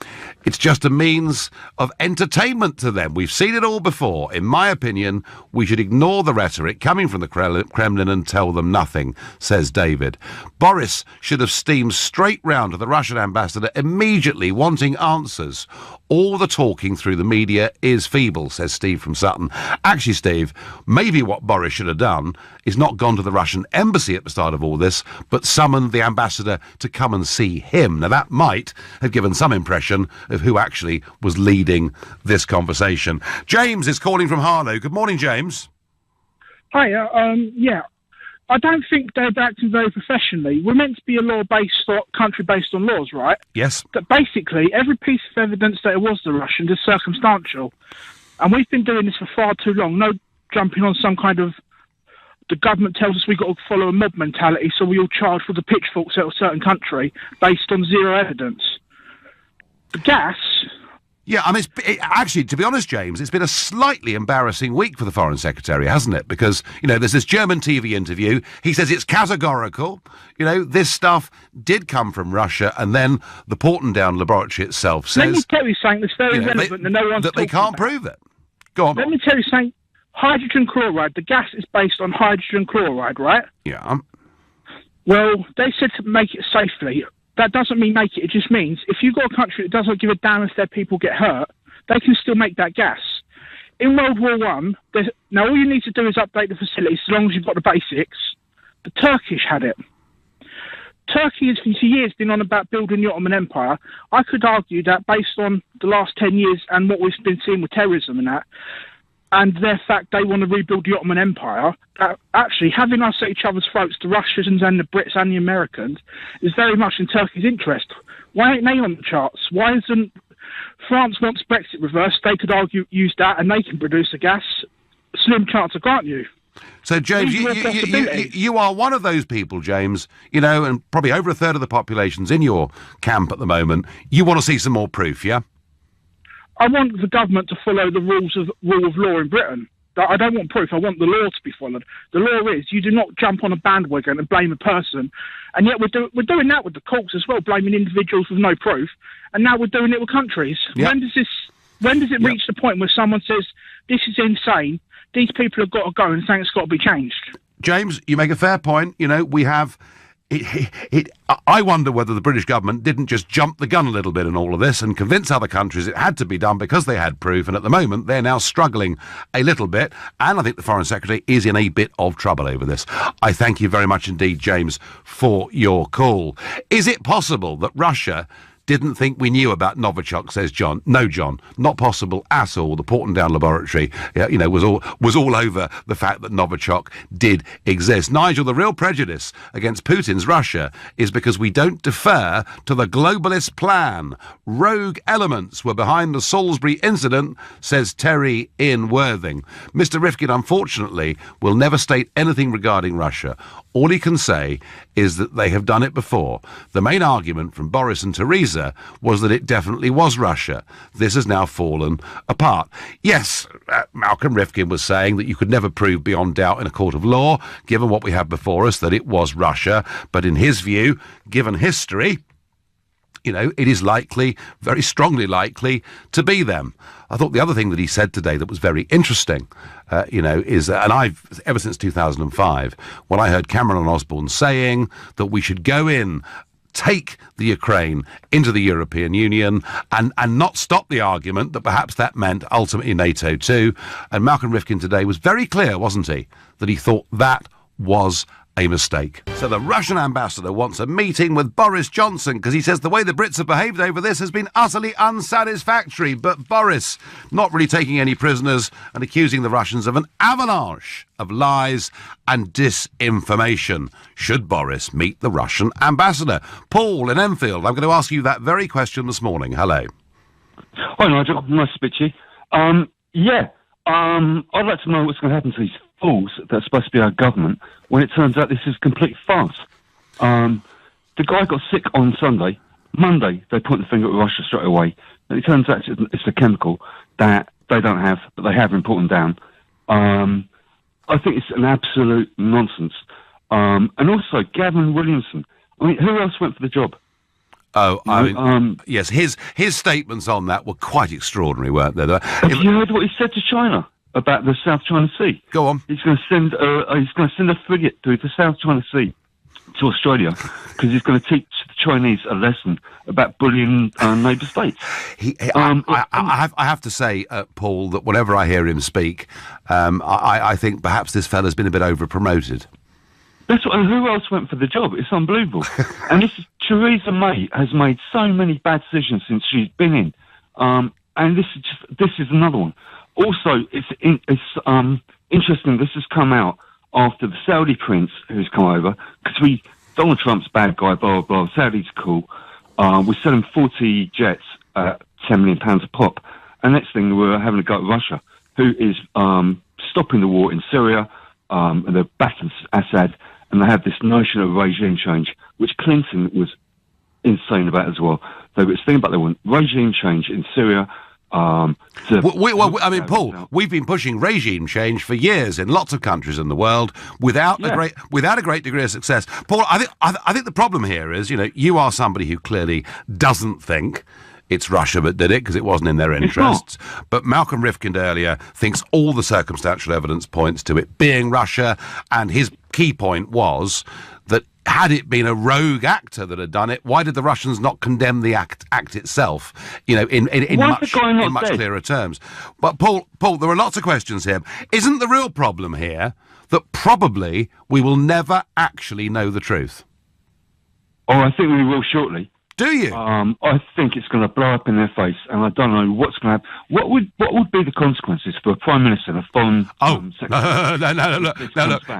It's just a means means of entertainment to them. We've seen it all before. In my opinion, we should ignore the rhetoric coming from the Kremlin and tell them nothing, says David. Boris should have steamed straight round to the Russian ambassador immediately, wanting answers. All the talking through the media is feeble, says Steve from Sutton. Actually, Steve, maybe what Boris should have done is not gone to the Russian embassy at the start of all this, but summoned the ambassador to come and see him. Now, that might have given some impression of who actually was leading this conversation. James is calling from Harlow. Good morning, James. Hi, yeah. I don't think they're acting very professionally. We're meant to be a country based on laws, right? Yes. But basically, every piece of evidence that it was the Russians is circumstantial. And we've been doing this for far too long. No jumping on some kind of... The government tells us we've got to follow a mob mentality, so we all charge for the pitchforks at a certain country based on zero evidence. The gas... Yeah, I mean, actually, to be honest, James, it's been a slightly embarrassing week for the Foreign Secretary, hasn't it? Because, there's this German TV interview. He says it's categorical. This stuff did come from Russia, and then the Portendown laboratory itself says... Let me tell you something that's very relevant and no one's that they can't prove it. Go on. Let me tell you something. Hydrogen chloride, the gas is based on hydrogen chloride, right? Yeah. Well, they said to make it safely. That doesn't mean make it. It just means if you've got a country that doesn't give a damn if their people get hurt, they can still make that gas. In World War One, now all you need to do is update the facilities as long as you've got the basics. The Turkish had it. Turkey has for years been on about building the Ottoman Empire. I could argue that based on the last 10 years and what we've been seeing with terrorism and that, and their fact they want to rebuild the Ottoman Empire, actually having us at each other's throats, the Russians and the Brits and the Americans, is very much in Turkey's interest. Why ain't they on the charts? Why isn't France wants Brexit reversed? They could use that and they can produce a gas. Slim chance of grant you. So, James, you are one of those people, James, and probably over a third of the population's in your camp at the moment. You want to see some more proof, yeah? I want the government to follow the rule of law in Britain. I don't want proof. I want the law to be followed. The law is you do not jump on a bandwagon and blame a person. And yet we're doing that with the courts as well, blaming individuals with no proof. And now we're doing it with countries. Yep. When does it reach the point where someone says, this is insane, these people have got to go and something's got to be changed? James, you make a fair point. We have... I wonder whether the British government didn't just jump the gun a little bit in all of this and convince other countries it had to be done because they had proof, and at the moment they're now struggling a little bit, and I think the Foreign Secretary is in a bit of trouble over this. I thank you very much indeed, James, for your call. Is it possible that Russia didn't think we knew about Novichok, says John. No, John, not possible at all. The Portendown laboratory, was all over the fact that Novichok did exist. Nigel, the real prejudice against Putin's Russia is because we don't defer to the globalist plan. Rogue elements were behind the Salisbury incident, says Terry in Worthing. Mr. Rifkin, unfortunately, will never state anything regarding Russia. All he can say is that they have done it before. The main argument from Boris and Theresa was that it definitely was Russia. This has now fallen apart. Yes, Malcolm Rifkin was saying that you could never prove beyond doubt in a court of law, given what we have before us, that it was Russia. But in his view, given history, it is likely, very strongly likely, to be them. I thought the other thing that he said today that was very interesting, is, and I've, ever since 2005, when I heard Cameron and Osborne saying that we should go in, take the Ukraine into the European Union and not stop the argument that perhaps that meant ultimately NATO too. And Malcolm Rifkin today was very clear, wasn't he, that he thought that was a mistake. So the Russian ambassador wants a meeting with Boris Johnson because he says the way the Brits have behaved over this has been utterly unsatisfactory. But Boris not really taking any prisoners and accusing the Russians of an avalanche of lies and disinformation. Should Boris meet the Russian ambassador? Paul in Enfield, I'm going to ask you that very question this morning. Hello. Hi, Nigel. Nice to speak to you. I'd like to know what's going to happen to these fools that are supposed to be our government when it turns out this is a complete farce. The guy got sick on Sunday. Monday, they point the finger at Russia straight away. And it turns out it's a chemical that they don't have, but they have important down. I think it's an absolute nonsense. And also, Gavin Williamson. I mean, who else went for the job? Oh, I mean, yes, his statements on that were quite extraordinary, weren't they? Have you heard what he said to China about the South China Sea? Go on. He's going to send a frigate through the South China Sea to Australia because he's going to teach the Chinese a lesson about bullying neighbour states. I have to say, Paul, that whenever I hear him speak, I think perhaps this fella's been a bit over-promoted. That's what, and who else went for the job? It's unbelievable. And Theresa May has made so many bad decisions since she's been in, and this is another one. Also, it's interesting. This has come out after the Saudi prince who's come over because Donald Trump's bad guy, blah blah blah. Saudi's cool. We're selling 40 jets at £10 million a pop, and next thing we're having a go at Russia, who is stopping the war in Syria, and they're backing Assad. And they have this notion of regime change, which Clinton was insane about as well. They were thinking about they want regime change in Syria. Paul, we've been pushing regime change for years in lots of countries in the world without a great degree of success. Paul, I think the problem here is, you are somebody who clearly doesn't think it's Russia that did it because it wasn't in their interests. But Malcolm Rifkind earlier thinks all the circumstantial evidence points to it being Russia, and his key point was that had it been a rogue actor that had done it, why did the Russians not condemn the act itself, in much clearer terms? But Paul, there are lots of questions here. Isn't the real problem here that probably we will never actually know the truth? Oh, I think we will shortly. Do you? I think it's going to blow up in their face, and I don't know what's going to happen. What would be the consequences for a Prime Minister and a foreign secretary? No, look.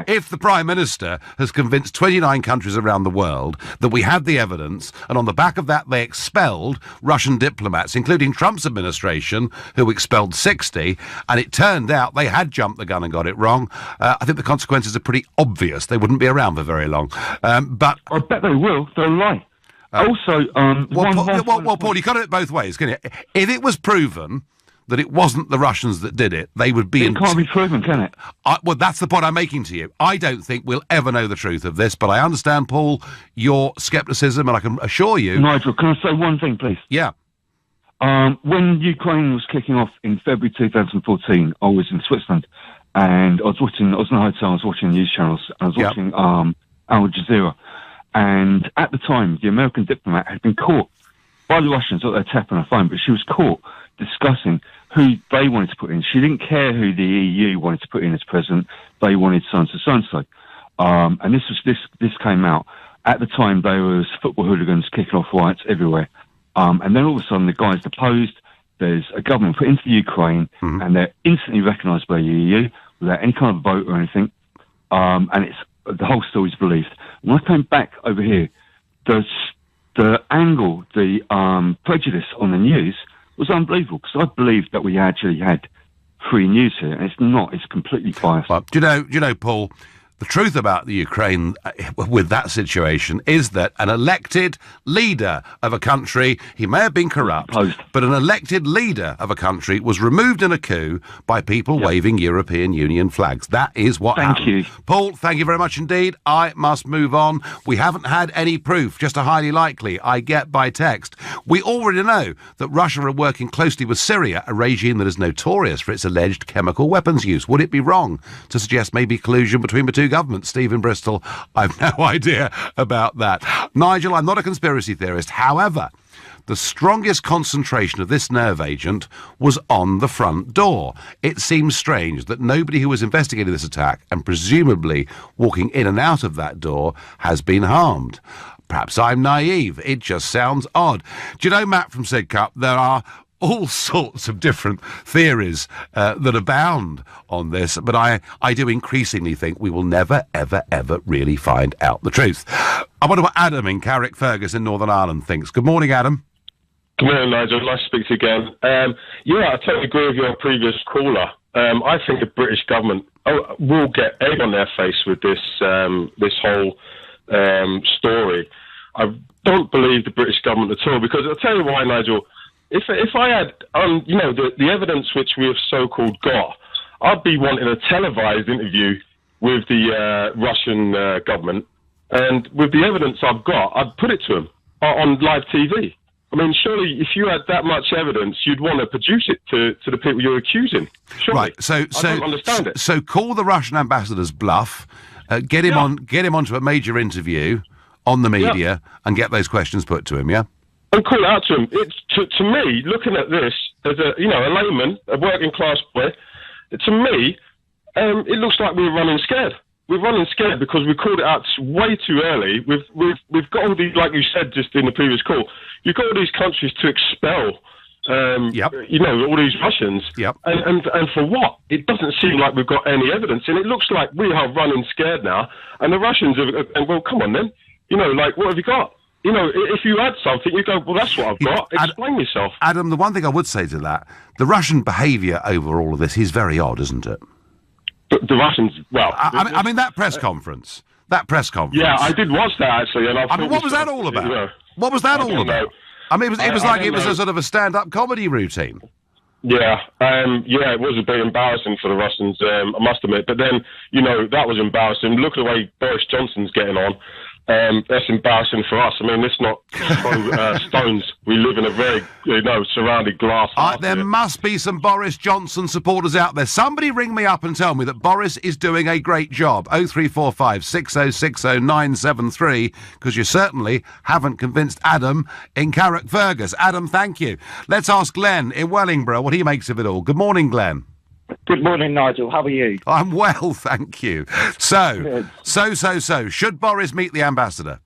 If the Prime Minister has convinced 29 countries around the world that we had the evidence, and on the back of that they expelled Russian diplomats, including Trump's administration, who expelled 60, and it turned out they had jumped the gun and got it wrong, I think the consequences are pretty obvious. They wouldn't be around for very long. But I bet they will. They'll lie. Also, Paul, you got it both ways, can you? If it was proven that it wasn't the Russians that did it, they would be... It can't be proven, can it? Well, that's the point I'm making to you. I don't think we'll ever know the truth of this, but I understand, Paul, your scepticism, and I can assure you... Nigel, can I say one thing, please? Yeah. When Ukraine was kicking off in February 2014, I was in Switzerland, and I was in a hotel, I was watching news channels, I was watching Al Jazeera. And at the time, the American diplomat had been caught by the Russians. Thought they're tapping her phone, but she was caught discussing who they wanted to put in. She didn't care who the EU wanted to put in as president. They wanted so-and-so. And this came out. At the time, there was football hooligans kicking off riots everywhere. And then all of a sudden, the guy's deposed. There's a government put into the Ukraine, and they're instantly recognised by the EU without any kind of vote or anything. And the whole story's believed. When I came back over here, the angle, the prejudice on the news was unbelievable because I believed that we actually had free news here, and it's not. It's completely biased. Well, do you know, Paul? The truth about the Ukraine with that situation is that an elected leader of a country, he may have been corrupt, but an elected leader of a country was removed in a coup by people waving European Union flags. That is what happened. Thank you. Paul, thank you very much indeed. I must move on. We haven't had any proof, just a highly likely I get by text. We already know that Russia are working closely with Syria, a regime that is notorious for its alleged chemical weapons use. Would it be wrong to suggest maybe collusion between the two government? Steve in Bristol, I've no idea about that. Nigel, I'm not a conspiracy theorist. However, the strongest concentration of this nerve agent was on the front door. It seems strange that nobody who was investigating this attack and presumably walking in and out of that door has been harmed. Perhaps I'm naive. It just sounds odd. Do you know, Matt from Sidcup, there are all sorts of different theories that abound on this, but I do increasingly think we will never, ever, ever really find out the truth. I wonder what Adam in Carrickfergus in Northern Ireland thinks. Good morning, Adam. Good morning, Nigel. Nice to speak to you again. I totally agree with your previous caller. I think the British government will get egg on their face with this whole story. I don't believe the British government at all, because I'll tell you why, Nigel. If I had, the evidence which we have so-called got, I'd be wanting a televised interview with the Russian government, and with the evidence I've got, I'd put it to them. on live TV. I mean, surely if you had that much evidence, you'd want to produce it to the people you're accusing. Surely. Right. So I don't understand it. So call the Russian ambassador's bluff, get him onto a major interview on the media, and get those questions put to him. Yeah. And call it out to him. It's to me, looking at this as a layman, a working class boy, to me, it looks like we're running scared. We're running scared because we called it out way too early. We've got all these, like you said just in the previous call, you've got all these countries to expel, all these Russians. Yep. And for what? It doesn't seem like we've got any evidence, and it looks like we are running scared now. And the Russians are, well, come on then. What have you got? If you had something, you go, well, that's what I've got. Explain yourself. Adam, the one thing I would say to that, the Russian behaviour over all of this is very odd, isn't it? The Russians, well... I mean, that press conference. Yeah, I did watch that, actually. And what was that all about? What was that all about? I mean, it was a sort of a stand-up comedy routine. Yeah, it was a bit embarrassing for the Russians, I must admit. But then, that was embarrassing. Look at the way Boris Johnson's getting on. That's embarrassing for us. I mean, let's not throw stones. We live in a very, surrounded glass house. There must be some Boris Johnson supporters out there. Somebody ring me up and tell me that Boris is doing a great job. 0345 6060 973, because you certainly haven't convinced Adam in Carrickfergus. Adam, thank you. Let's ask Glenn in Wellingborough what he makes of it all. Good morning, Glenn. Good morning, Nigel. How are you? I'm well, thank you. So, should Boris meet the ambassador?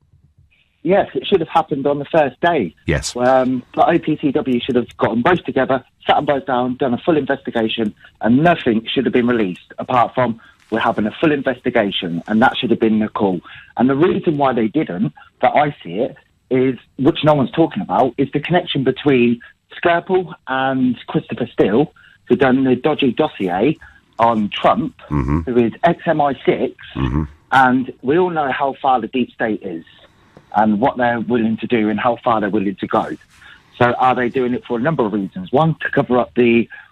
Yes, it should have happened on the first day. Yes. The OPCW should have got them both together, sat them both down, done a full investigation, and nothing should have been released apart from we're having a full investigation, and that should have been the call. And the reason why they didn't, that I see it, is, which no one's talking about, is the connection between Skirple and Christopher Steele, who done the dodgy dossier on Trump, who is ex-MI6, and we all know how far the deep state is and what they're willing to do and how far they're willing to go. So are they doing it for a number of reasons? One, to cover up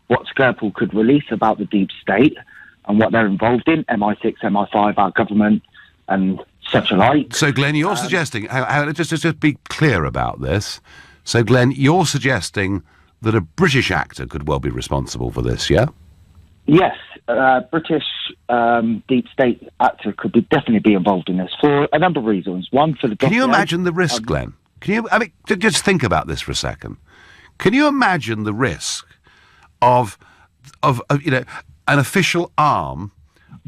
what Skirple could release about the deep state and what they're involved in, MI6, MI5, our government, and such alike. So, Glenn, you're suggesting, just be clear about this. So, Glenn, you're suggesting that a British actor could well be responsible for this, yeah? Yes, British deep state actor could definitely be involved in this for a number of reasons. One, for the... Can you imagine the risk, Glenn? Just think about this for a second. Can you imagine the risk of an official arm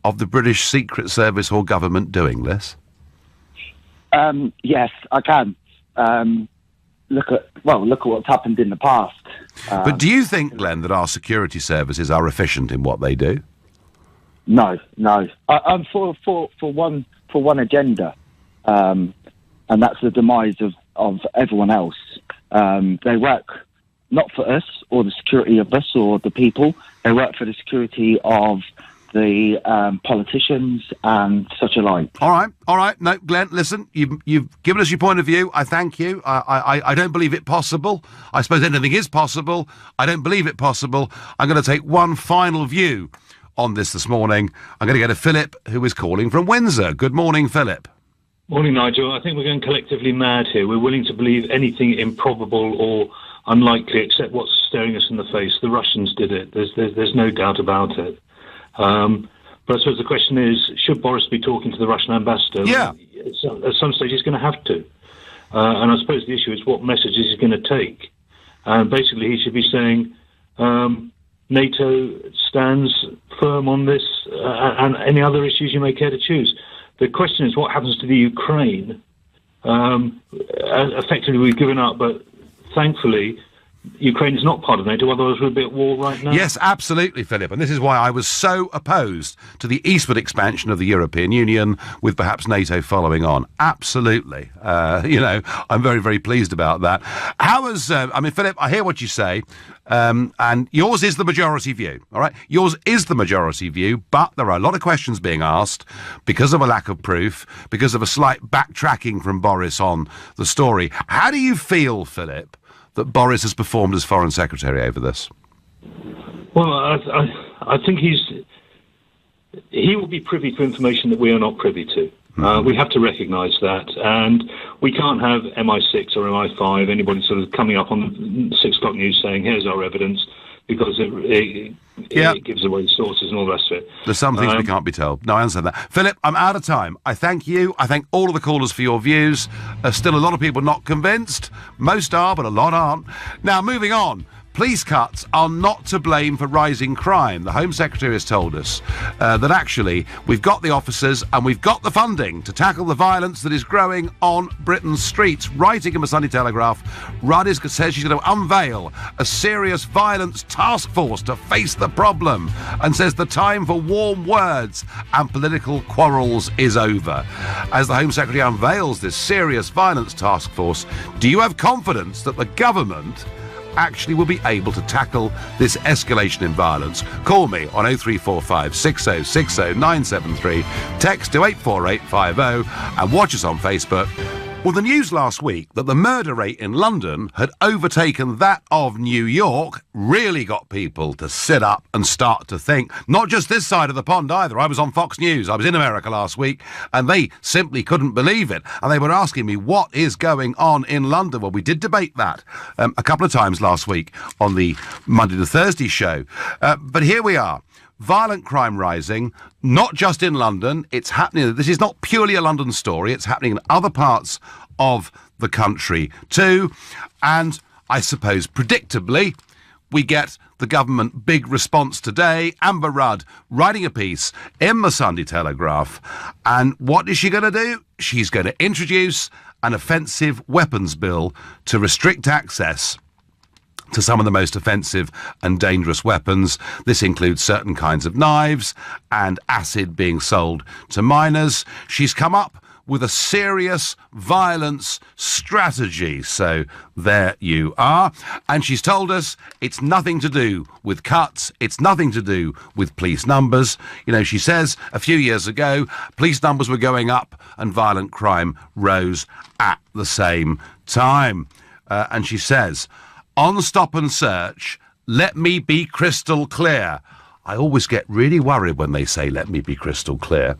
of the British Secret Service or government doing this? Yes, I can. Look at what's happened in the past. But do you think, Glenn, that our security services are efficient in what they do? No. I'm for one agenda, and that's the demise of everyone else. They work not for us or the security of us or the people. They work for the security of the politicians and such alike. All right. No, Glenn, listen, you've given us your point of view. I thank you. I don't believe it possible. I suppose anything is possible. I don't believe it possible. I'm going to take one final view on this morning. I'm going to go to Philip, who is calling from Windsor. Good morning, Philip. Morning, Nigel. I think we're going collectively mad here. We're willing to believe anything improbable or unlikely except what's staring us in the face. The Russians did it. There's no doubt about it. But I suppose the question is, should Boris be talking to the Russian ambassador? Yeah. At some stage he's going to have to. And I suppose the issue is what message is he going to take. And basically he should be saying NATO stands firm on this and any other issues you may care to choose. The question is what happens to the Ukraine. Effectively we've given up, but thankfully Ukraine is not part of NATO, otherwise we'd be at war right now. Yes, absolutely, Philip. And this is why I was so opposed to the eastward expansion of the European Union, with perhaps NATO following on. Absolutely. I'm very, very pleased about that. Philip, I hear what you say, and yours is the majority view, all right? Yours is the majority view, but there are a lot of questions being asked because of a lack of proof, because of a slight backtracking from Boris on the story. How do you feel, Philip, that Boris has performed as Foreign Secretary over this? Well, I think he will be privy to information that we are not privy to. We have to recognise that, and we can't have MI6 or MI5, anybody sort of coming up on the 6 o'clock news saying, here's our evidence, because it gives away sources and all the rest of it. There's some things we can't be told. No, I understand that. Philip, I'm out of time. I thank you. I thank all of the callers for your views. Still a lot of people not convinced. Most are, but a lot aren't. Now, moving on. Police cuts are not to blame for rising crime. The Home Secretary has told us that actually we've got the officers and we've got the funding to tackle the violence that is growing on Britain's streets. Writing in the Sunday Telegraph, Rudd says she's going to unveil a serious violence task force to face the problem, and says the time for warm words and political quarrels is over. As the Home Secretary unveils this serious violence task force, do you have confidence that the government actually will be able to tackle this escalation in violence? Call me on 0345 6060 973, text to 84850, and watch us on Facebook. Well, the news last week that the murder rate in London had overtaken that of New York really got people to sit up and start to think. Not just this side of the pond either. I was on Fox News. I was in America last week, and they simply couldn't believe it. And they were asking me, what is going on in London? Well, we did debate that a couple of times last week on the Monday to Thursday show. But here we are. Violent crime rising, not just in London. It's happening. This is not purely a London story. It's happening in other parts of the country too. And I suppose, predictably, we get the government big response today. Amber Rudd writing a piece in the Sunday Telegraph. And what is she going to do? She's going to introduce an offensive weapons bill to restrict access to some of the most offensive and dangerous weapons. This includes certain kinds of knives and acid being sold to minors. She's come up with a serious violence strategy. So there you are. And she's told us it's nothing to do with cuts. It's nothing to do with police numbers. You know, she says a few years ago, police numbers were going up and violent crime rose at the same time. And she says, on stop and search, let me be crystal clear. I always get really worried when they say, let me be crystal clear.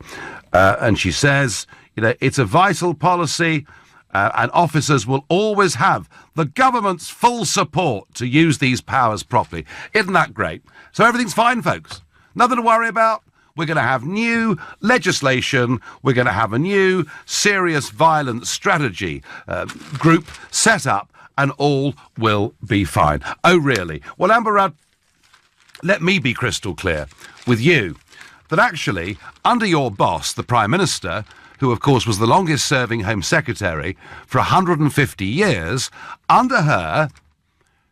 And she says, you know, it's a vital policy and officers will always have the government's full support to use these powers properly. Isn't that great? So everything's fine, folks. Nothing to worry about. We're going to have new legislation. We're going to have a new serious violence strategy group set up, and all will be fine. Oh, really? Well, Amber Rudd, let me be crystal clear with you that actually, under your boss, the Prime Minister, who, of course, was the longest-serving Home Secretary for 150 years, under her,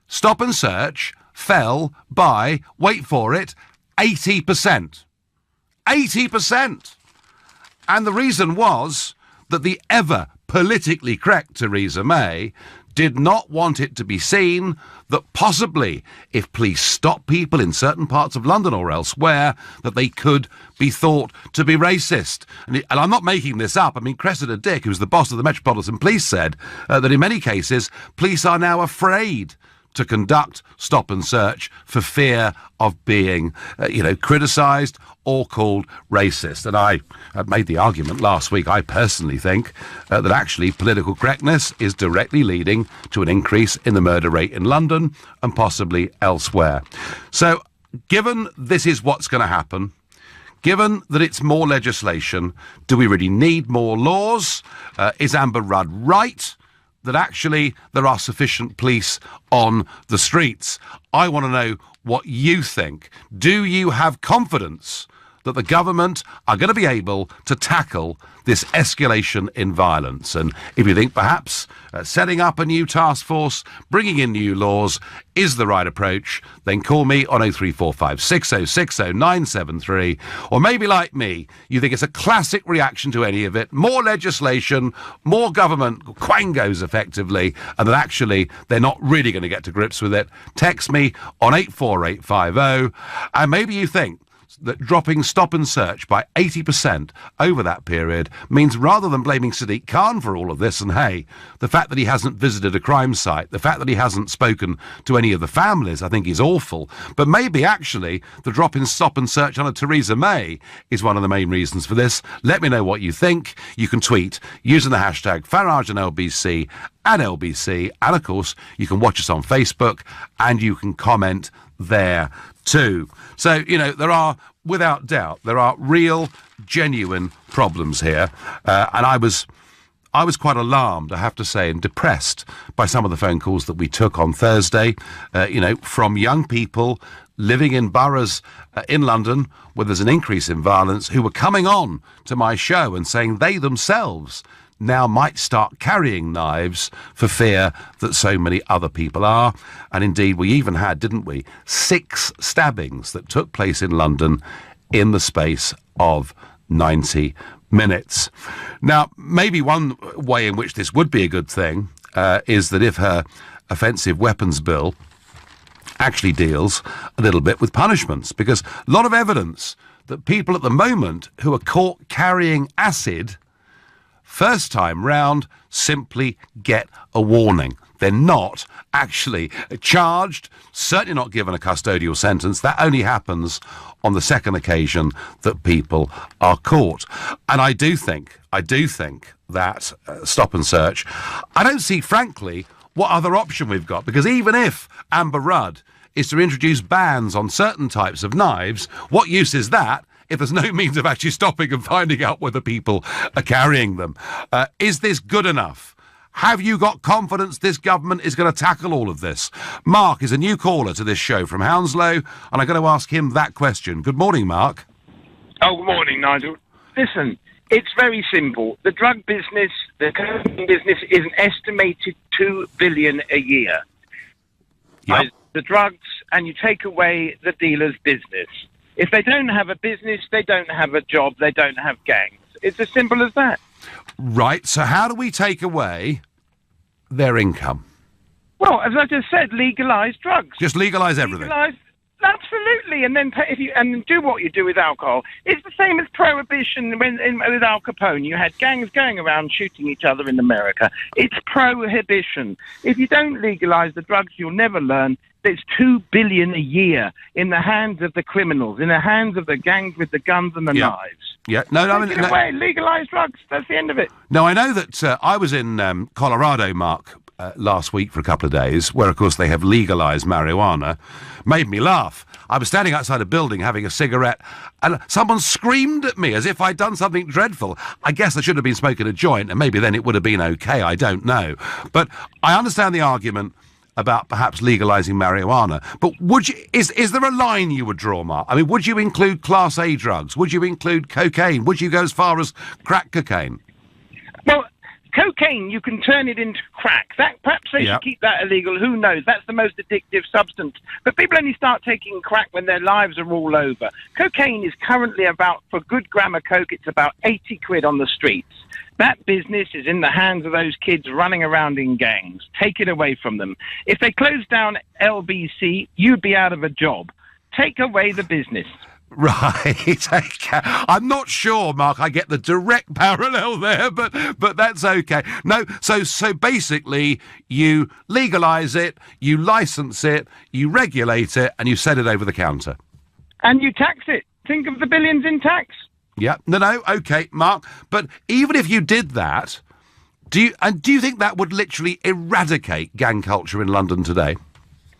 stop and search fell by, wait for it, 80%. 80%! And the reason was that the ever politically correct Theresa May did not want it to be seen that possibly if police stop people in certain parts of London or elsewhere, that they could be thought to be racist. And I'm not making this up. I mean, Cressida Dick, who's the boss of the Metropolitan Police, said that in many cases, police are now afraid to conduct stop and search for fear of being, criticised or called racist. And I made the argument last week, I personally think, that actually political correctness is directly leading to an increase in the murder rate in London and possibly elsewhere. So, given this is what's going to happen, given that it's more legislation, do we really need more laws? Is Amber Rudd right that actually there are sufficient police on the streets? I want to know what you think. Do you have confidence that the government are going to be able to tackle this escalation in violence? And if you think perhaps setting up a new task force, bringing in new laws is the right approach, then call me on 0345 6060 973. Or maybe like me, you think it's a classic reaction to any of it, more legislation, more government quangos effectively, and that actually they're not really going to get to grips with it. Text me on 84850. And maybe you think that dropping stop and search by 80% over that period means, rather than blaming Sadiq Khan for all of this, and hey, the fact that he hasn't visited a crime site, the fact that he hasn't spoken to any of the families, I think is awful. But maybe actually the drop in stop and search under Theresa May is one of the main reasons for this. Let me know what you think. You can tweet using the hashtag Farage and LBC and LBC, and of course you can watch us on Facebook and you can comment there too. So, you know, there are, without doubt, there are real, genuine problems here. And I was quite alarmed, I have to say, and depressed by some of the phone calls that we took on Thursday, from young people living in boroughs in London where there's an increase in violence, who were coming on to my show and saying they themselves now might start carrying knives for fear that so many other people are. And indeed, we even had, didn't we, 6 stabbings that took place in London in the space of 90 minutes. Now, maybe one way in which this would be a good thing is that if her offensive weapons bill actually deals a little bit with punishments, because a lot of evidence that people at the moment who are caught carrying acid first time round simply get a warning. They're not actually charged, certainly not given a custodial sentence. That only happens on the second occasion that people are caught. And I do think that stop and search, I don't see, frankly, what other option we've got. Because even if Amber Rudd is to introduce bans on certain types of knives, what use is that if there's no means of actually stopping and finding out whether people are carrying them? Is this good enough? Have you got confidence this government is going to tackle all of this? Mark is a new caller to this show from Hounslow, and I'm going to ask him that question. Good morning, Mark. Oh, good morning, Nigel. Listen, it's very simple. The drug business, the cocaine business, is an estimated $2 billion a year. Yep. The drugs, and you take away the dealer's business. If they don't have a business, they don't have a job, they don't have gangs. It's as simple as that. Right, so how do we take away their income? Well, as I just said, legalise drugs. Just legalise everything? Absolutely, and then do what you do with alcohol. It's the same as prohibition with Al Capone. You had gangs going around shooting each other in America. It's prohibition. If you don't legalise the drugs, you'll never learn. There's $2 billion a year in the hands of the criminals, in the hands of the gangs with the guns and the knives. Yeah, Legalise drugs. That's the end of it. No, I know that I was in Colorado, Mark, last week for a couple of days, where, of course, they have legalised marijuana. Made me laugh. I was standing outside a building having a cigarette, and someone screamed at me as if I'd done something dreadful. I guess I should have been smoking a joint, and maybe then it would have been okay. I don't know. But I understand the argument about perhaps legalising marijuana. But is there a line you would draw, Mark? I mean, would you include Class A drugs? Would you include cocaine? Would you go as far as crack cocaine? Well, cocaine, you can turn it into crack. Perhaps they should keep that illegal. Who knows? That's the most addictive substance. But people only start taking crack when their lives are all over. Cocaine is currently for good gram of coke, it's about 80 quid on the streets. That business is in the hands of those kids running around in gangs. Take it away from them. If they close down LBC, you'd be out of a job. Take away the business. Right. I'm not sure, Mark, I get the direct parallel there, but that's okay. No, so basically you legalise it, you licence it, you regulate it, and you set it over the counter. And you tax it. Think of the billions in tax. Yeah, no, okay, Mark. But even if you did that, do you think that would literally eradicate gang culture in London today?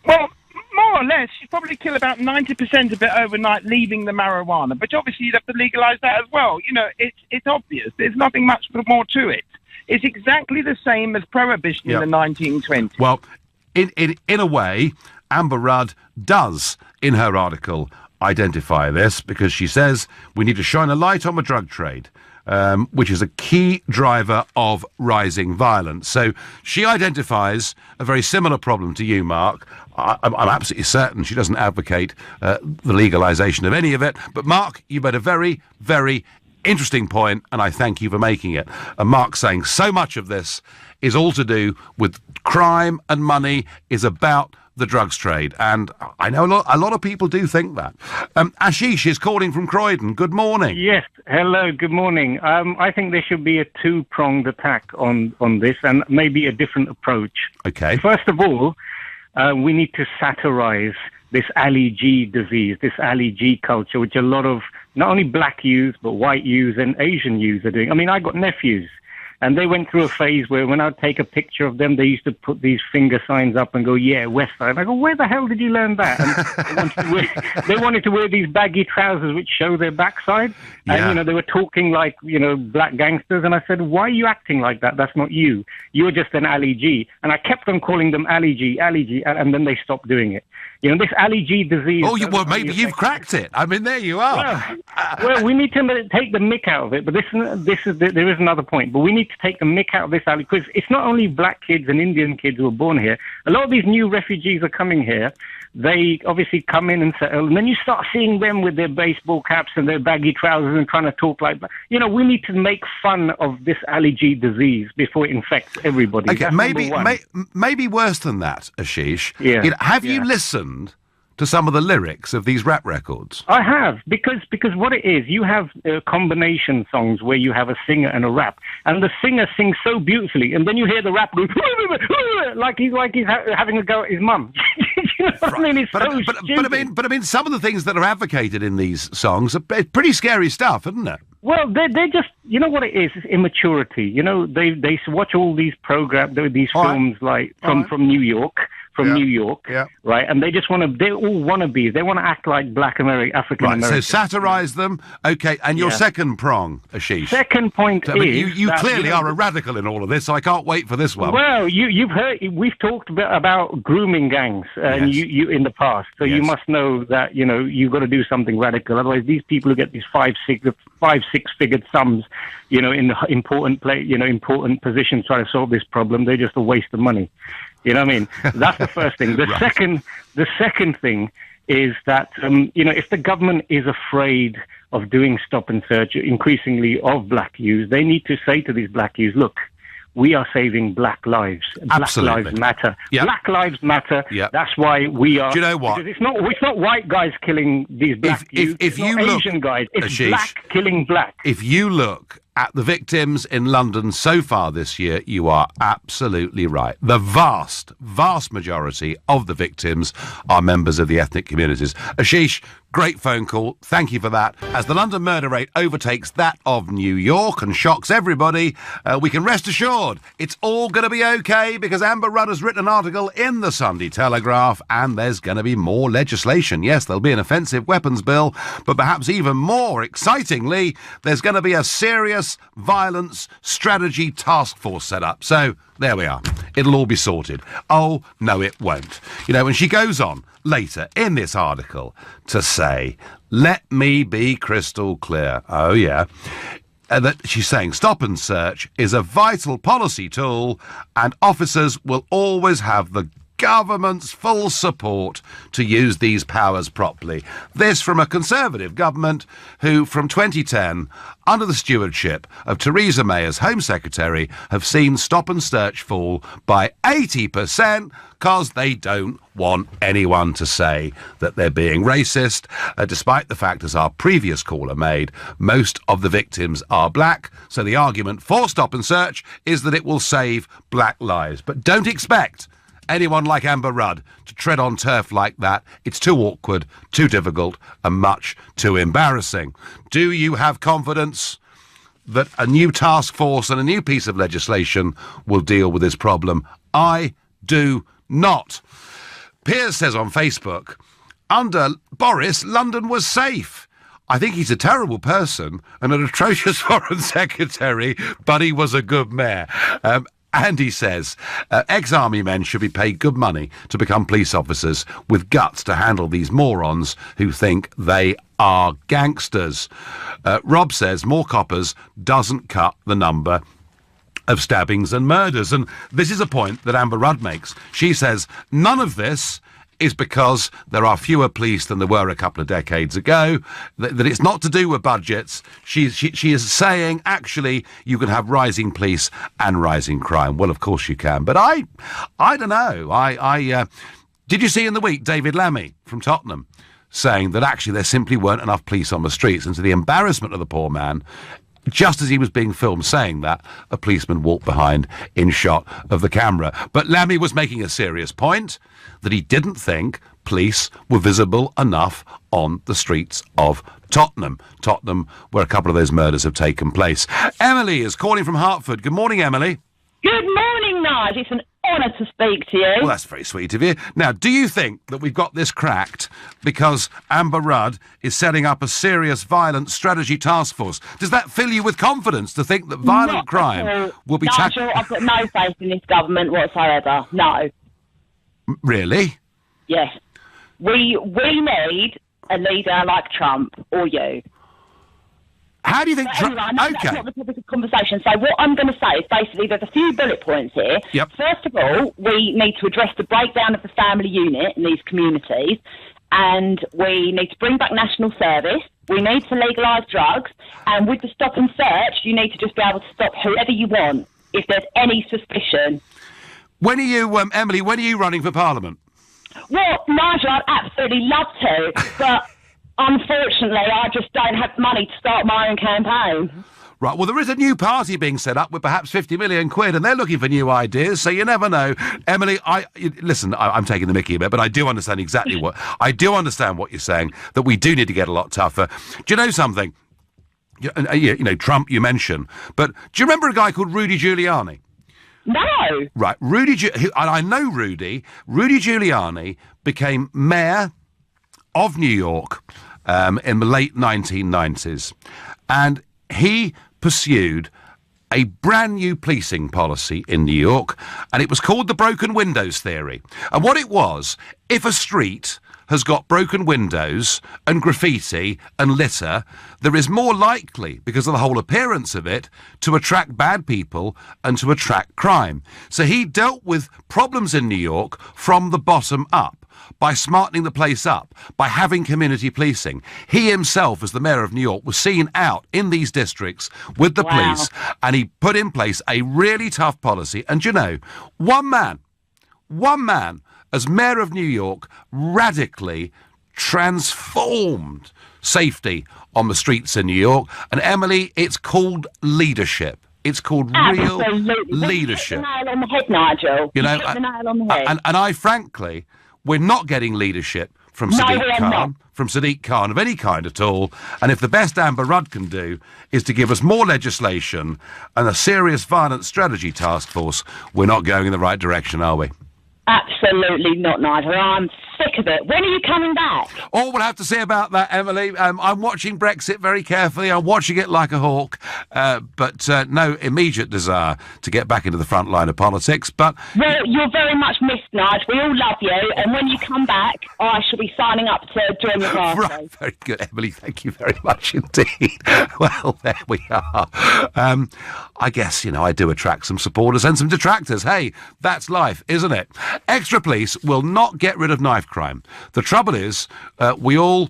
Well, more or less, you'd probably kill about 90% of it overnight, leaving the marijuana. But obviously, you'd have to legalise that as well. You know, it's obvious. There's nothing much more to it. It's exactly the same as prohibition in the 1920s. Well, in a way, Amber Rudd does, in her article, identify this, because she says we need to shine a light on the drug trade, which is a key driver of rising violence. So she identifies a very similar problem to you, Mark. I'm absolutely certain she doesn't advocate the legalisation of any of it. But Mark, you made a very, very interesting point, and I thank you for making it. And Mark saying so much of this is all to do with crime and money, is about the drugs trade. And I know a lot of people do think that. Ashish is calling from Croydon. Good morning. Yes, hello, good morning. I think there should be a two-pronged attack on this, and maybe a different approach. Okay. First of all, we need to satirize this Ali G disease, this Ali G culture, which a lot of not only black youth, but white youth and Asian youth are doing. I mean, I got nephews, and they went through a phase where when I'd take a picture of them, they used to put these finger signs up and go, yeah, West Side. And I go, where the hell did you learn that? And they wanted to wear these baggy trousers which show their backside. Yeah. And, they were talking like, black gangsters. And I said, why are you acting like that? That's not you. You're just an Ali G. And I kept on calling them Ali G, and then they stopped doing it. This Ali G disease... Oh, well, maybe you've cracked it. I mean, there you are. Well, we need to take the mick out of it, but there is another point. But we need to take the mick out of this, Ali, because it's not only black kids and Indian kids who are born here. A lot of these new refugees are coming here. They obviously come in and settle, and then you start seeing them with their baseball caps and their baggy trousers and trying to talk like that. We need to make fun of this Ali G disease before it infects everybody. Okay, That's maybe worse than that, Ashish. Yeah. Have you listened to some of the lyrics of these rap records? I have, because what it is, you have combination songs where you have a singer and a rap, and the singer sings so beautifully, and then you hear the rap go like he's having a go at his mum. You know what I mean? It's so stupid. But I mean, some of the things that are advocated in these songs are pretty scary stuff, isn't it? Well, they're just, you know what it is? It's immaturity. They watch all these these films like from New York. New York, right? And they just they're all wannabes. They want to act like black African Americans. Right, so satirize them. Okay, and your second prong, Ashish. Second point is... You clearly are a radical in all of this, so I can't wait for this one. Well, you've heard... We've talked about grooming gangs you in the past, so you must know that, you've got to do something radical. Otherwise, these people who get these five, six-figured sums, in important positions trying to solve this problem, they're just a waste of money. You know what I mean? That's the first thing. The second thing is that, if the government is afraid of doing stop and search increasingly of black youth, they need to say to these black youth, look, we are saving black lives. Absolutely. Black lives matter. Yep. Black lives matter. Yep. That's why we are... Do you know what? Because it's not white guys killing these black youth. If you look, Asian guys. It's Ashish, black killing black. If you look at the victims in London so far this year, you are absolutely right. The vast, vast majority of the victims are members of the ethnic communities. Ashish, great phone call. Thank you for that. As the London murder rate overtakes that of New York and shocks everybody, we can rest assured it's all going to be okay, because Amber Rudd has written an article in the Sunday Telegraph, and there's going to be more legislation. Yes, there'll be an offensive weapons bill, but perhaps even more excitingly, there's going to be a serious violence strategy task force set up. So there we are. It'll all be sorted. Oh, no, it won't. And she goes on later in this article to say, let me be crystal clear. Oh, yeah. That she's saying stop and search is a vital policy tool, and officers will always have the government's full support to use these powers properly. This from a Conservative government who, from 2010, under the stewardship of Theresa May as Home Secretary, have seen stop and search fall by 80% because they don't want anyone to say that they're being racist, despite the fact, as our previous caller made, most of the victims are black. So the argument for stop and search is that it will save black lives. But don't expect anyone like Amber Rudd to tread on turf like that. It's too awkward, too difficult, and much too embarrassing. Do you have confidence that a new task force and a new piece of legislation will deal with this problem? I do not. Piers says on Facebook, under Boris, London was safe. I think he's a terrible person and an atrocious foreign secretary, but he was a good mayor. And he says, ex-army men should be paid good money to become police officers with guts to handle these morons who think they are gangsters. Rob says, more coppers doesn't cut the number of stabbings and murders. And this is a point that Amber Rudd makes. She says, none of this is because there are fewer police than there were a couple of decades ago, that it's not to do with budgets. She is saying, actually, you can have rising police and rising crime. Well, of course you can. But I don't know. Did you see in the week David Lammy from Tottenham saying that actually there simply weren't enough police on the streets, and to the embarrassment of the poor man, just as he was being filmed saying that, a policeman walked behind in shot of the camera. But Lammy was making a serious point that he didn't think police were visible enough on the streets of Tottenham, where a couple of those murders have taken place. Emily is calling from Hertford. Good morning, Emily. Good morning, Nigel. It's an honour to speak to you. Well, that's very sweet of you. Now, do you think that we've got this cracked because Amber Rudd is setting up a serious violent strategy task force? Does that fill you with confidence to think that violent crime will be tackled? Nigel, I've got no faith in this government whatsoever. No. Really? Yes. We need a leader like Trump or you. How do you think... Anyway, I know that's not the topic of conversation, so what I'm going to say is basically there's a few bullet points here. Yep. First of all, we need to address the breakdown of the family unit in these communities, and we need to bring back national service. We need to legalise drugs, and with the stop and search, you need to just be able to stop whoever you want if there's any suspicion. When are you, Emily, when are you running for Parliament? Well, Nigel, I'd absolutely love to, but... unfortunately, I just don't have money to start my own campaign. Right, well, there is a new party being set up with perhaps 50 million quid, and they're looking for new ideas, so you never know. Emily, listen, I'm taking the mickey a bit, but I do understand exactly what you're saying, that we do need to get a lot tougher. Do you know something? You know, Trump, you mentioned, but do you remember a guy called Rudy Giuliani? No. Right, and I know Rudy. Rudy Giuliani became mayor of New York in the late 1990s, and he pursued a brand new policing policy in New York, and it was called the broken windows theory. And what it was, if a street has got broken windows and graffiti and litter, there is more likely, because of the whole appearance of it, to attract bad people and to attract crime. So he dealt with problems in New York from the bottom up, by smartening the place up, by having community policing. He himself, as the mayor of New York, was seen out in these districts with the police, and he put in place a really tough policy. And you know, one man, as mayor of New York, radically transformed safety on the streets in New York. And Emily, it's called leadership. It's called real leadership. You hit the nail on the head, Nigel. You know, hit the nail on the head. And I frankly... we're not getting leadership from Sadiq Khan of any kind at all. And if the best Amber Rudd can do is to give us more legislation and a serious violent strategy task force, we're not going in the right direction, are we? Absolutely not, Nigel. I'm sick of it. When are you coming back? All we'll have to say about that, Emily, I'm watching Brexit very carefully. I'm watching it like a hawk, but no immediate desire to get back into the front line of politics. But well, you're very much missed, Nigel. We all love you, and when you come back, I shall be signing up to join your party. Right, very good, Emily. Thank you very much indeed. Well, there we are. I guess, you know, I do attract some supporters and some detractors. Hey, that's life, isn't it? Extra police will not get rid of knife crime. The trouble is, we all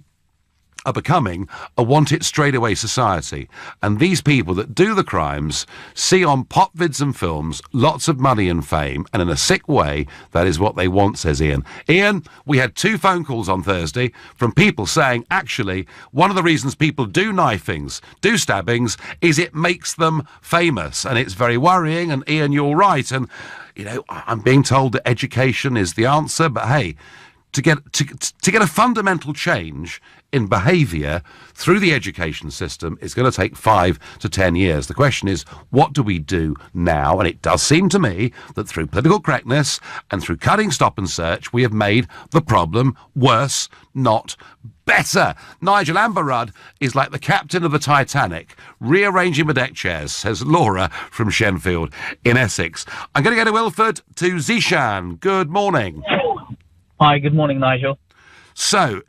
are becoming a want-it-straight-away society. And these people that do the crimes see on pop vids and films lots of money and fame, and in a sick way, that is what they want, says Ian. Ian, we had 2 phone calls on Thursday from people saying, actually, one of the reasons people do knifings, do stabbings, is it makes them famous. And it's very worrying, and Ian, you're right. And, you know, I'm being told that education is the answer, but hey, to get a fundamental change in behaviour through the education system is going to take 5 to 10 years. The question is, what do we do now? And it does seem to me that through political correctness and through cutting stop and search, we have made the problem worse, not better. Nigel, Amber Rudd is like the captain of the Titanic, rearranging the deck chairs, says Laura from Shenfield in Essex. I'm going to go to Ilford, to Zishan. Good morning. Hi, good morning, Nigel. So,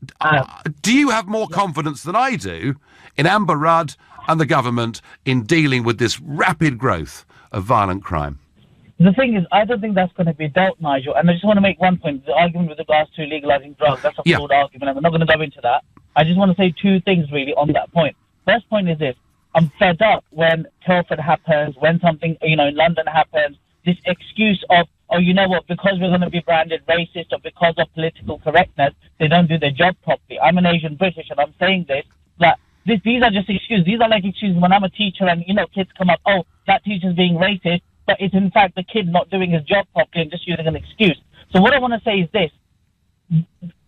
do you have more confidence than I do in Amber Rudd and the government in dealing with this rapid growth of violent crime? The thing is, I don't think that's going to be dealt, Nigel. And I just want to make one point. The argument with regards to legalising drugs, that's a flawed argument, and we're not going to go into that. I just want to say two things, really, on that point. First point is this. I'm fed up when Telford happens, when something, in London happens, this excuse of, oh, you know what, because we're going to be branded racist or because of political correctness, they don't do their job properly. I'm an Asian British, and I'm saying this, that these are just excuses. These are like excuses when I'm a teacher and, kids come up, oh, that teacher's being racist, but it's in fact the kid not doing his job properly and just using an excuse. So what I want to say is this.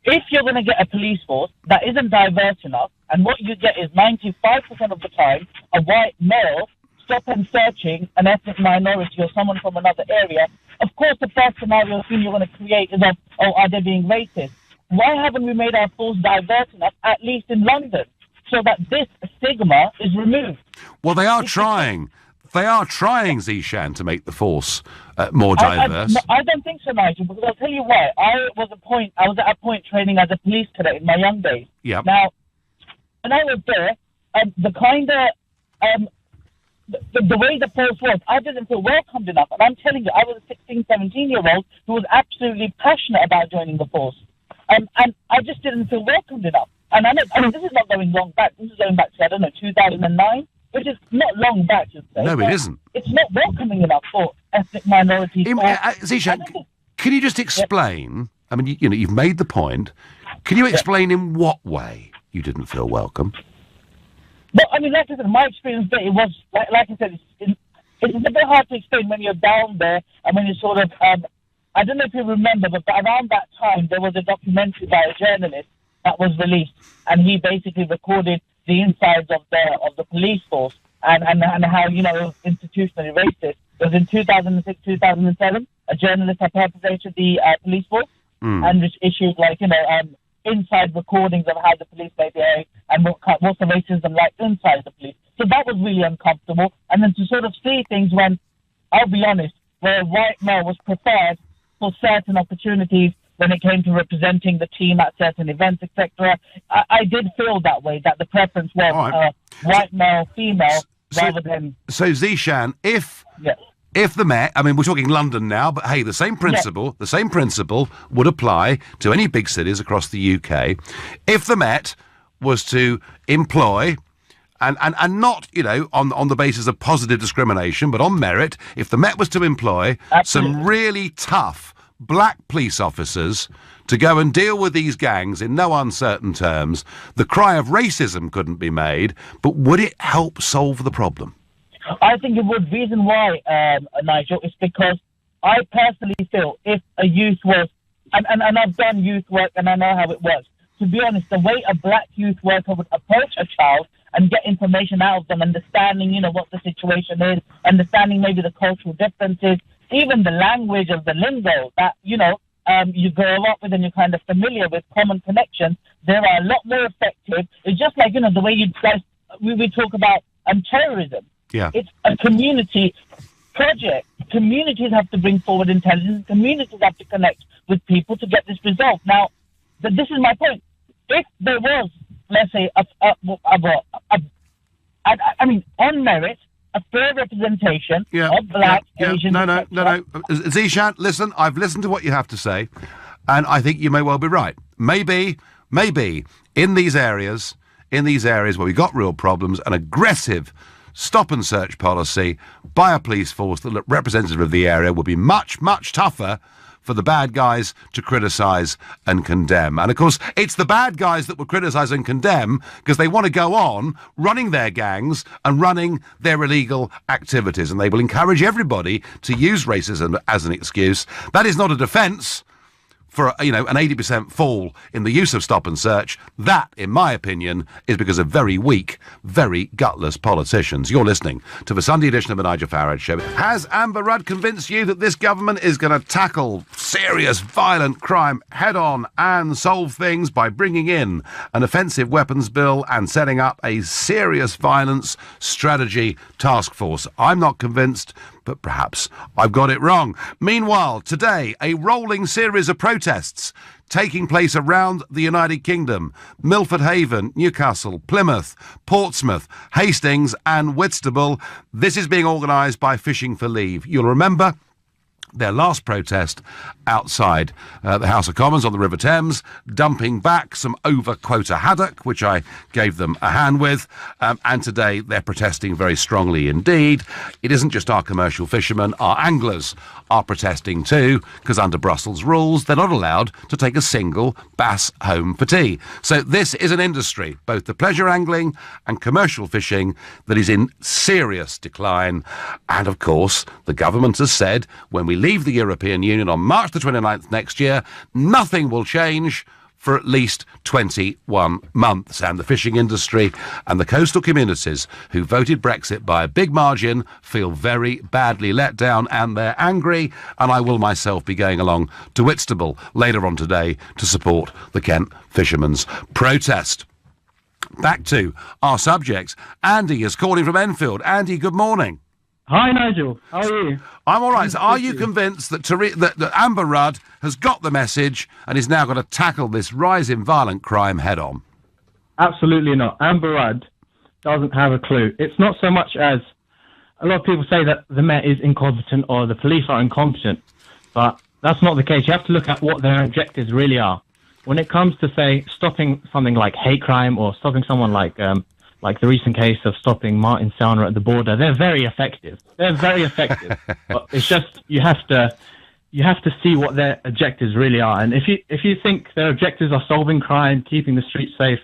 If you're going to get a police force that isn't diverse enough, and what you get is 95% of the time a white male stop and searching an ethnic minority or someone from another area, of course the first scenario scene you're going to create is of, oh, are they being racist? Why haven't we made our force diverse enough, at least in London, so that this stigma is removed? Well, they are trying. They are trying, Zishan, to make the force more diverse. I don't think so, Nigel, because I'll tell you why. I was at a point training as a police cadet in my young days. Yeah. Now, when I was there, the way the force was, I didn't feel welcomed enough. And I'm telling you, I was a 16, 17-year-old who was absolutely passionate about joining the force. And I just didn't feel welcomed enough. And I mean, this is not going long back. This is going back to, 2009. Which is not long back, you'd say. No, it isn't. It's not welcoming enough for ethnic minorities. Zishan, can you just explain? I mean, you've made the point. Can you explain in what way you didn't feel welcome? Well, I mean, like I said, my experience there, it was, like I said, it's a bit hard to explain when you're down there and when you're sort of, I don't know if you remember, but around that time, there was a documentary by a journalist that was released, and he basically recorded the insides of the police force and how, it was institutionally racist. It was in 2006, 2007, a journalist had perpetrated the police force and issued, inside recordings of how the police may behave and what's the racism like inside the police. So that was really uncomfortable. And then to sort of see things when, I'll be honest, where a white male was prepared for certain opportunities when it came to representing the team at certain events, etc. I did feel that way, that the preference was white male, female, rather than... So, Zishan, if the Met, I mean, we're talking London now, but hey, the same principle would apply to any big cities across the UK. If the Met was to employ... And not, on the basis of positive discrimination, but on merit, if the Met was to employ some really tough black police officers to go and deal with these gangs in no uncertain terms, the cry of racism couldn't be made, but would it help solve the problem? I think it would. Reason why, Nigel, is because I personally feel if a youth was, and I've done youth work and I know how it works, to be honest, the way a black youth worker would approach a child and get information out of them, understanding, what the situation is, understanding maybe the cultural differences, even the language of the lingo that, you grow up with and you're kind of familiar with, common connections, they are a lot more effective. It's just like, the way you guys, we talk about terrorism. Yeah. It's a community project. Communities have to bring forward intelligence. Communities have to connect with people to get this resolved. Now, this is my point. If there was, let's say, on merit, a fair representation of black, Asian... No. Zishan, listen, I've listened to what you have to say, and I think you may well be right. Maybe, in these areas where we've got real problems, an aggressive stop-and-search policy by a police force that representative of the area would be much, much tougher for the bad guys to criticise and condemn. And, of course, it's the bad guys that will criticise and condemn because they want to go on running their gangs and running their illegal activities, and they will encourage everybody to use racism as an excuse. That is not a defence for, an 80% fall in the use of stop and search. That, in my opinion, is because of very weak, very gutless politicians. You're listening to the Sunday edition of the Nigel Farage Show. Has Amber Rudd convinced you that this government is going to tackle serious violent crime head-on and solve things by bringing in an offensive weapons bill and setting up a serious violence strategy task force? I'm not convinced, but perhaps I've got it wrong. Meanwhile, today, a rolling series of protests taking place around the United Kingdom. Milford Haven, Newcastle, Plymouth, Portsmouth, Hastings and Whitstable. This is being organised by Fishing for Leave. You'll remember their last protest outside the House of Commons on the River Thames, dumping back some over-quota haddock, which I gave them a hand with, and today they're protesting very strongly indeed. It isn't just our commercial fishermen, our anglers are protesting too, because under Brussels rules, they're not allowed to take a single bass home for tea. So this is an industry, both the pleasure angling and commercial fishing, that is in serious decline. And of course, the government has said when we leave the European Union on March the 29th next year, nothing will change for at least 21 months. And the fishing industry and the coastal communities who voted Brexit by a big margin feel very badly let down, and they're angry. And I will myself be going along to Whitstable later on today to support the Kent fishermen's protest. Back to our subjects. Andy is calling from Enfield. Andy, good morning. Hi, Nigel. How are you? I'm all right. So are you convinced that, that Amber Rudd has got the message and is now going to tackle this rise in violent crime head on? Absolutely not. Amber Rudd doesn't have a clue. It's not so much as a lot of people say that the Met is incompetent or the police are incompetent, but that's not the case. You have to look at what their objectives really are. When it comes to, say, stopping something like hate crime or stopping someone like the recent case of stopping Martin Sauner at the border, they're very effective. They're very effective. But it's just you have to see what their objectives really are. And if you think their objectives are solving crime, keeping the streets safe,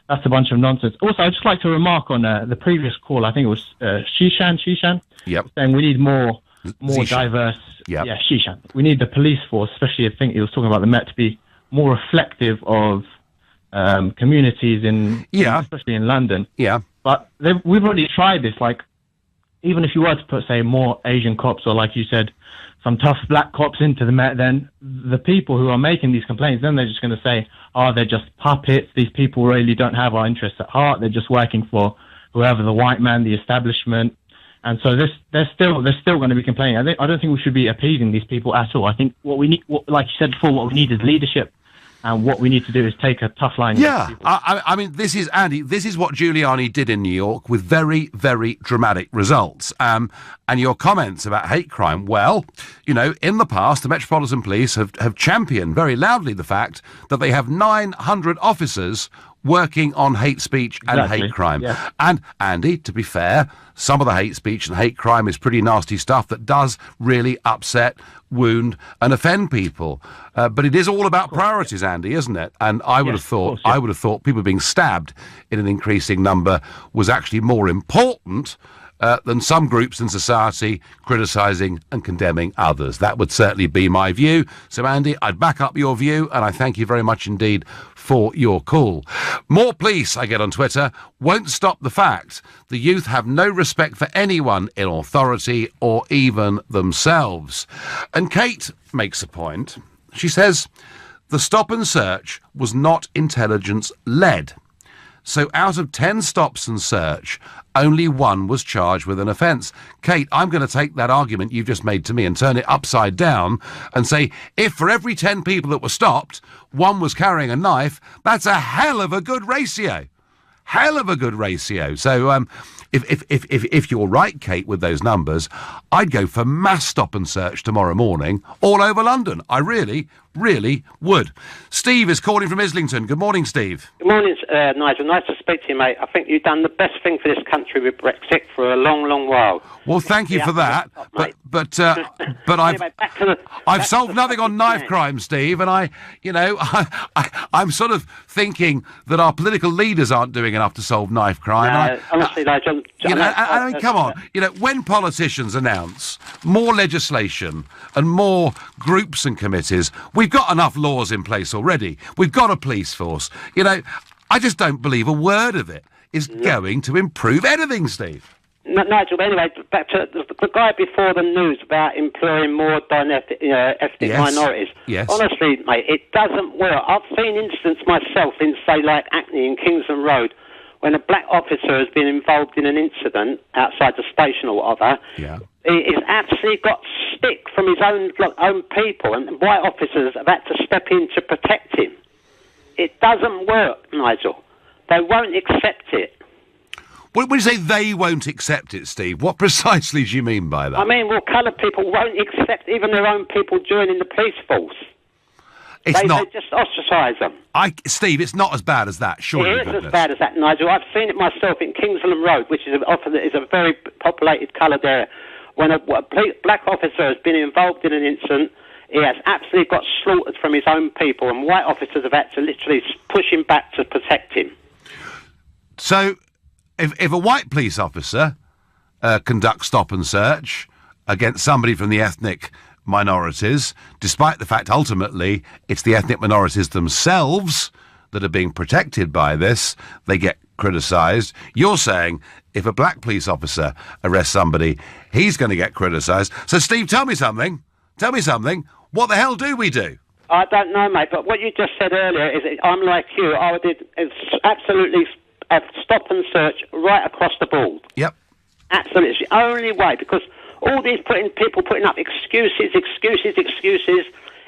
that's a bunch of nonsense. Also, I'd just like to remark on the previous call. I think it was Shishan. Yep. Saying we need more Zishan. Diverse. Yep. Yeah, Shishan. We need the police force, especially I think he was talking about the Met, to be more reflective of communities especially in London. Yeah. But we've already tried this. Like, even if you were to put, say, more Asian cops or, like you said, some tough black cops into the Met, then the people who are making these complaints, then they're just going to say, oh, they're just puppets. These people really don't have our interests at heart. They're just working for whoever, the white man, the establishment. And so they're still going to be complaining. I don't think we should be appeasing these people at all. I think what we need, like you said before, what we need is leadership. And what we need to do is take a tough line. Yeah, I mean, this is, Andy, this is what Giuliani did in New York with very, very dramatic results. And your comments about hate crime, well, you know, in the past, the Metropolitan Police have championed very loudly the fact that they have 900 officers working on hate speech and hate crime. Yeah. And, Andy, to be fair, some of the hate speech and hate crime is pretty nasty stuff that does really upset, wound and offend people. But it is all about priorities, Andy, isn't it? And I would have thought people being stabbed in an increasing number was actually more important than some groups in society criticising and condemning others. That would certainly be my view. So, Andy, I'd back up your view, and I thank you very much indeed for your call. More police, I get on Twitter, won't stop the fact the youth have no respect for anyone in authority or even themselves. And Kate makes a point. She says, the stop and search was not intelligence-led. So out of 10 stops and search, only one was charged with an offence. Kate, I'm going to take that argument you've just made to me and turn it upside down and say, if for every 10 people that were stopped, one was carrying a knife, that's a hell of a good ratio. Hell of a good ratio. So if you're right, Kate, with those numbers, I'd go for mass stop and search tomorrow morning all over London. I really, really would. Steve is calling from Islington. Good morning, Steve. Good morning, Nigel. Nice to speak to you, mate. I think you've done the best thing for this country with Brexit for a long, long while. Well, thank you for that. But anyway, I've solved nothing on knife crime, Steve, and I'm sort of thinking that our political leaders aren't doing enough to solve knife crime. Honestly, Nigel, I mean, come on. You know, when politicians announce more legislation and more groups and committees, we've got enough laws in place already. We've got a police force. You know, I just don't believe a word of it is going to improve anything, Steve. Nigel, anyway, back to the guy before the news about employing more ethnic minorities. Yes. Honestly, mate, it doesn't work. I've seen instances myself in, say, like Hackney and Kingsland Road, when a black officer has been involved in an incident outside the station or whatever. Yeah. He's actually got stick from his own people, and white officers have had to step in to protect him. It doesn't work, Nigel. They won't accept it. When you say they won't accept it, Steve, what precisely do you mean by that? I mean, well, coloured people won't accept even their own people joining the police force. They just ostracise them. Steve, it's not as bad as that, surely. It is as bad as that, Nigel. I've seen it myself in Kingsland Road, which is a very populated coloured area. When a black officer has been involved in an incident, he has absolutely got slaughtered from his own people, and white officers have had to literally push him back to protect him. So, if a white police officer conducts stop and search against somebody from the ethnic minorities, despite the fact ultimately it's the ethnic minorities themselves that are being protected by this, they get criticised. You're saying if a black police officer arrests somebody, he's going to get criticised. So, Steve, tell me something. What the hell do we do? I don't know, mate, but what you just said earlier is I'm like you. I did absolutely stop and search right across the board. Yep. Absolutely. It's the only way, because all these people putting up excuses,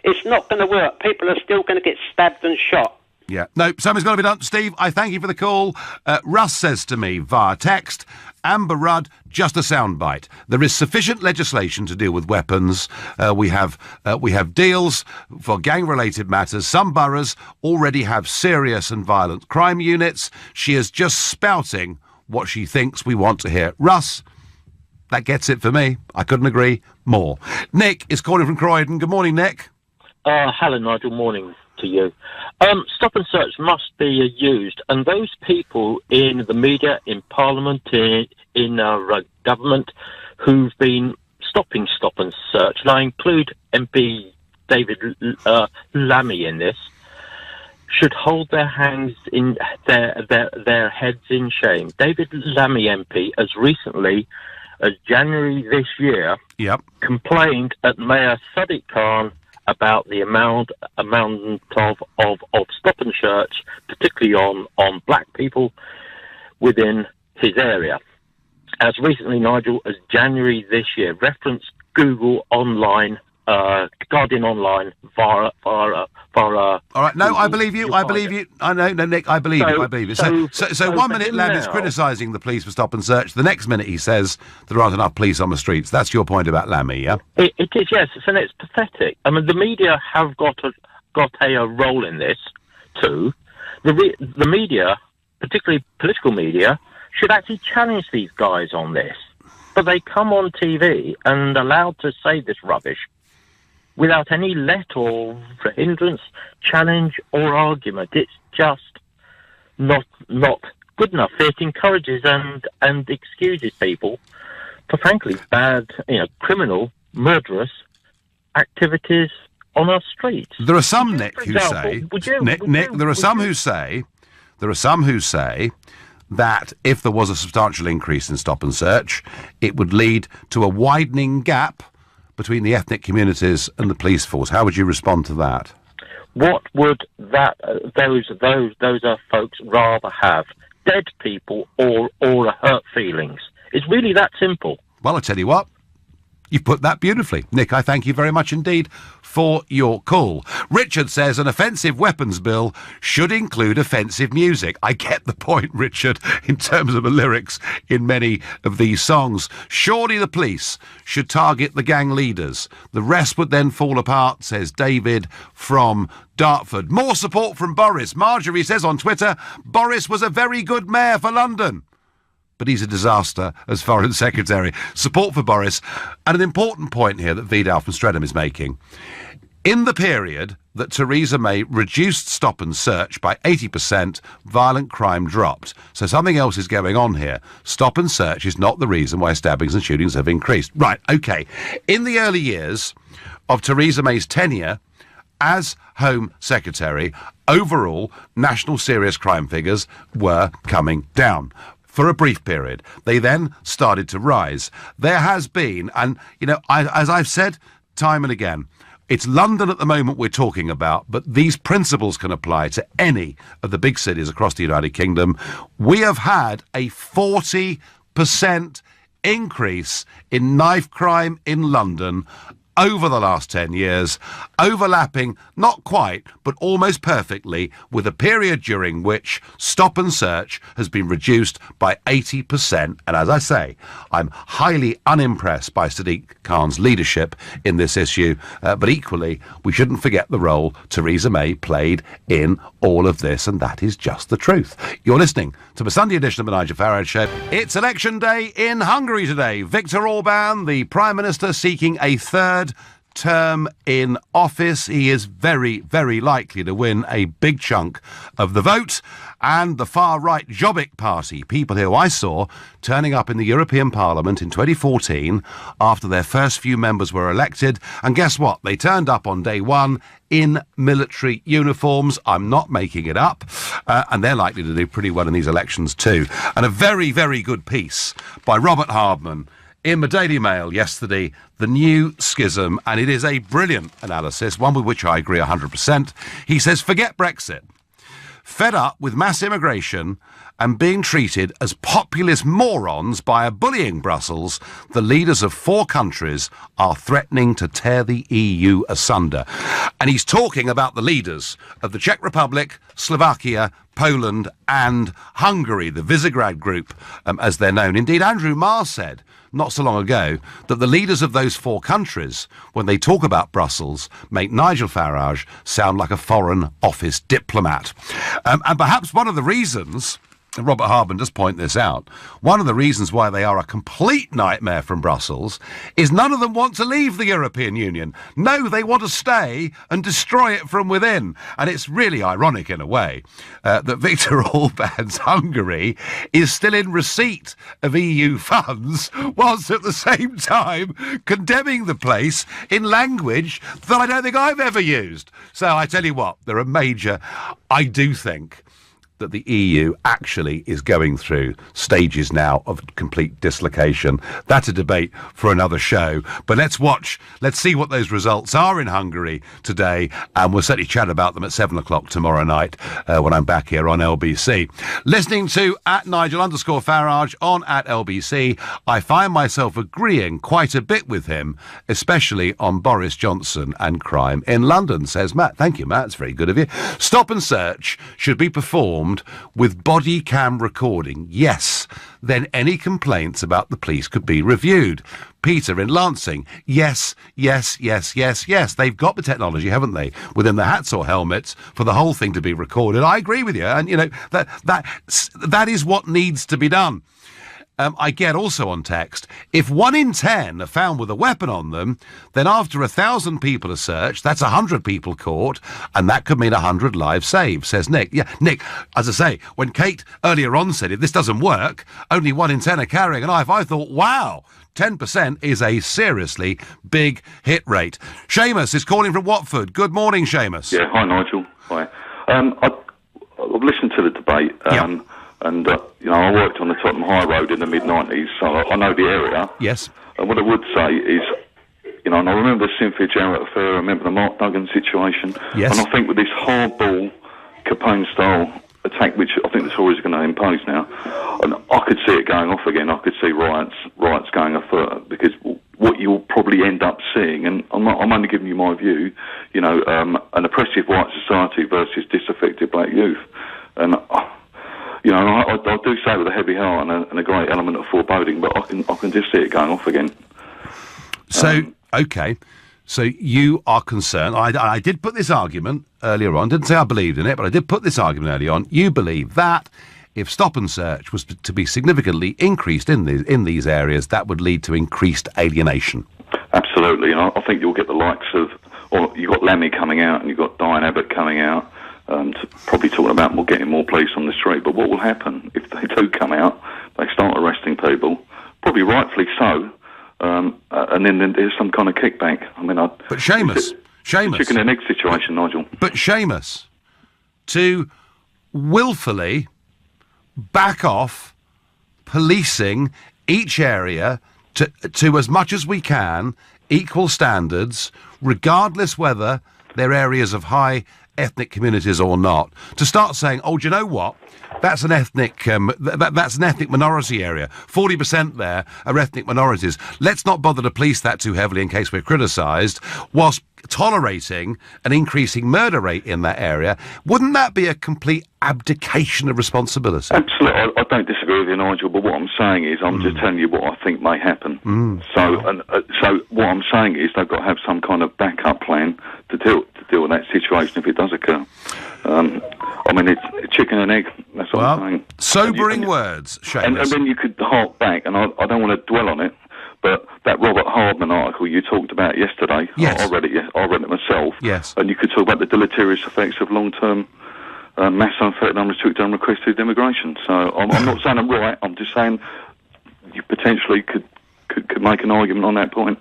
it's not going to work. People are still going to get stabbed and shot. Yeah. No, something's got to be done. Steve, I thank you for the call. Russ says to me via text, Amber Rudd, just a soundbite. There is sufficient legislation to deal with weapons. We have deals for gang-related matters. Some boroughs already have serious and violent crime units. She is just spouting what she thinks we want to hear. Russ, that gets it for me. I couldn't agree more. Nick is calling from Croydon. Good morning, Nick. Hello, Nigel. Morning to you. Stop and search must be used, and those people in the media, in Parliament, in government, who've been stopping stop and search, and I include MP David Lammy in this, should hold their hands in their heads in shame. David Lammy MP has recently, January this year, complained at Mayor Sadiq Khan about the amount of stop and search, particularly on black people within his area. As recently, Nigel, as January this year, referenced Google Online, Guardian Online via all right, no, I believe you. I know, no, Nick, I believe you. So 1 minute Lam is criticising the police for stop and search. The next minute he says there aren't enough police on the streets. That's your point about Lammy, yeah? It is, yes, and it's pathetic. I mean, the media have got a role in this too. The media, particularly political media, should actually challenge these guys on this. But they come on TV and allowed to say this rubbish without any let or hindrance, challenge or argument. It's just not good enough. It encourages and excuses people for, frankly, bad, criminal, murderous activities on our streets. There are some, Nick, who say... There are some who say that if there was a substantial increase in stop and search, it would lead to a widening gap between the ethnic communities and the police force. How would you respond to that? What would those folks rather have? Dead people or hurt feelings? It's really that simple. Well, I tell you what, you've put that beautifully. Nick, I thank you very much indeed for your call. Richard says an offensive weapons bill should include offensive music. I get the point, Richard, in terms of the lyrics in many of these songs. Surely the police should target the gang leaders. The rest would then fall apart, says David from Dartford. More support from Boris. Marjorie says on Twitter, Boris was a very good mayor for London, but he's a disaster as Foreign Secretary. Support for Boris. And an important point here that Vidal from Streatham is making. In the period that Theresa May reduced stop and search by 80%, violent crime dropped. So something else is going on here. Stop and search is not the reason why stabbings and shootings have increased. Right, OK. In the early years of Theresa May's tenure as Home Secretary, overall, national serious crime figures were coming down. For a brief period. They then started to rise. There has been, and, as I've said time and again, it's London at the moment we're talking about, but these principles can apply to any of the big cities across the United Kingdom. We have had a 40% increase in knife crime in London over the last 10 years, overlapping not quite, but almost perfectly with a period during which stop and search has been reduced by 80%. And as I say, I'm highly unimpressed by Sadiq Khan's leadership in this issue, but equally, we shouldn't forget the role Theresa May played in all of this, and that is just the truth. You're listening to the Sunday edition of the Nigel Farage Show. It's election day in Hungary today. Viktor Orban, the Prime Minister, seeking a third term in office. He is very, very likely to win a big chunk of the vote. And the far-right Jobbik Party, people who I saw turning up in the European Parliament in 2014 after their first few members were elected. And guess what? They turned up on day one in military uniforms. I'm not making it up. And they're likely to do pretty well in these elections too. And a very, very good piece by Robert Hardman in the Daily Mail yesterday, The New Schism, and it is a brilliant analysis, one with which I agree 100%. He says, forget Brexit. Fed up with mass immigration and being treated as populist morons by a bullying Brussels, the leaders of 4 countries are threatening to tear the EU asunder. And he's talking about the leaders of the Czech Republic, Slovakia, Poland and Hungary, the Visegrad group, as they're known. Indeed, Andrew Marr said not so long ago that the leaders of those 4 countries, when they talk about Brussels, make Nigel Farage sound like a Foreign Office diplomat. And perhaps one of the reasons, and Robert Hardman does point this out, one of the reasons why they are a complete nightmare from Brussels is none of them want to leave the European Union. No, they want to stay and destroy it from within. And it's really ironic in a way that Viktor Orban's Hungary is still in receipt of EU funds whilst at the same time condemning the place in language that I don't think I've ever used. So I tell you what, there are major, I do think, that the EU actually is going through stages now of complete dislocation. That's a debate for another show. But let's see what those results are in Hungary today, and we'll certainly chat about them at 7 o'clock tomorrow night when I'm back here on LBC. Listening to @Nigel_Farage on @LBC, I find myself agreeing quite a bit with him, especially on Boris Johnson and crime in London, says Matt. Thank you, Matt. It's very good of you. Stop and search should be performed with body cam recording. Yes, then any complaints about the police could be reviewed. Peter in Lancing. Yes, yes, yes, yes, yes. They've got the technology, haven't they, within the hats or helmets for the whole thing to be recorded. I agree with you. And, you know, that is what needs to be done. I get also on text, if 1 in 10 are found with a weapon on them, then after 1,000 people are searched, that's 100 people caught, and that could mean 100 lives saved, says Nick. Yeah, Nick, as I say, when Kate earlier on said, if this doesn't work, only 1 in 10 are carrying a knife, I thought, wow, 10% is a seriously big hit rate. Seamus is calling from Watford. Good morning, Seamus. Yeah, hi, Nigel. Hi. I've listened to the debate. And, you know, I worked on the Tottenham High Road in the mid-90s, so I know the area. Yes. And what I would say is, you know, and I remember the Cynthia Jarrett affair, I remember the Mark Duggan situation. Yes. And I think with this hardball, Capone-style attack, which I think the Tories are going to impose now, and I could see it going off again. I could see riots going afoot, because what you'll probably end up seeing, and I'm only giving you my view, you know, an oppressive white society versus disaffected black youth. And you know, I do say with a heavy heart and a great element of foreboding, but I can just see it going off again. So, okay. So you are concerned. I did put this argument earlier on. Didn't say I believed in it, but I did put this argument earlier on. You believe that if stop and search was to be significantly increased in these areas, that would lead to increased alienation. Absolutely. And I think you'll get the likes of, or you've got Lemmy coming out and you've got Diane Abbott coming out. Probably talking about getting more police on the street. But what will happen if they do come out, they start arresting people, probably rightfully so, and then there's some kind of kickback. I mean, but Seamus, chicken and egg situation, Nigel. But Seamus, to willfully back off policing each area to as much as we can, equal standards, regardless whether they're areas of high ethnic communities or not, to start saying, oh, do you know what? That's an ethnic that's an ethnic minority area. 40% there are ethnic minorities. Let's not bother to police that too heavily in case we're criticised, whilst tolerating an increasing murder rate in that area. Wouldn't that be a complete abdication of responsibility? Absolutely. I don't disagree with you, Nigel, but what I'm saying is I'm just telling you what I think may happen. So what I'm saying is they've got to have some kind of backup plan to deal with that situation if it does occur. I mean, it's chicken and egg. That's what I'm saying. Sobering words, Seamus. And then you could hark back, and I don't want to dwell on it, but that Robert Hardman article you talked about yesterday, yes. I read it myself. Yes. And you could talk about the deleterious effects of long-term mass unfettered, unrestricted, unrequested immigration. So I'm not saying I'm right. I'm just saying you potentially could make an argument on that point.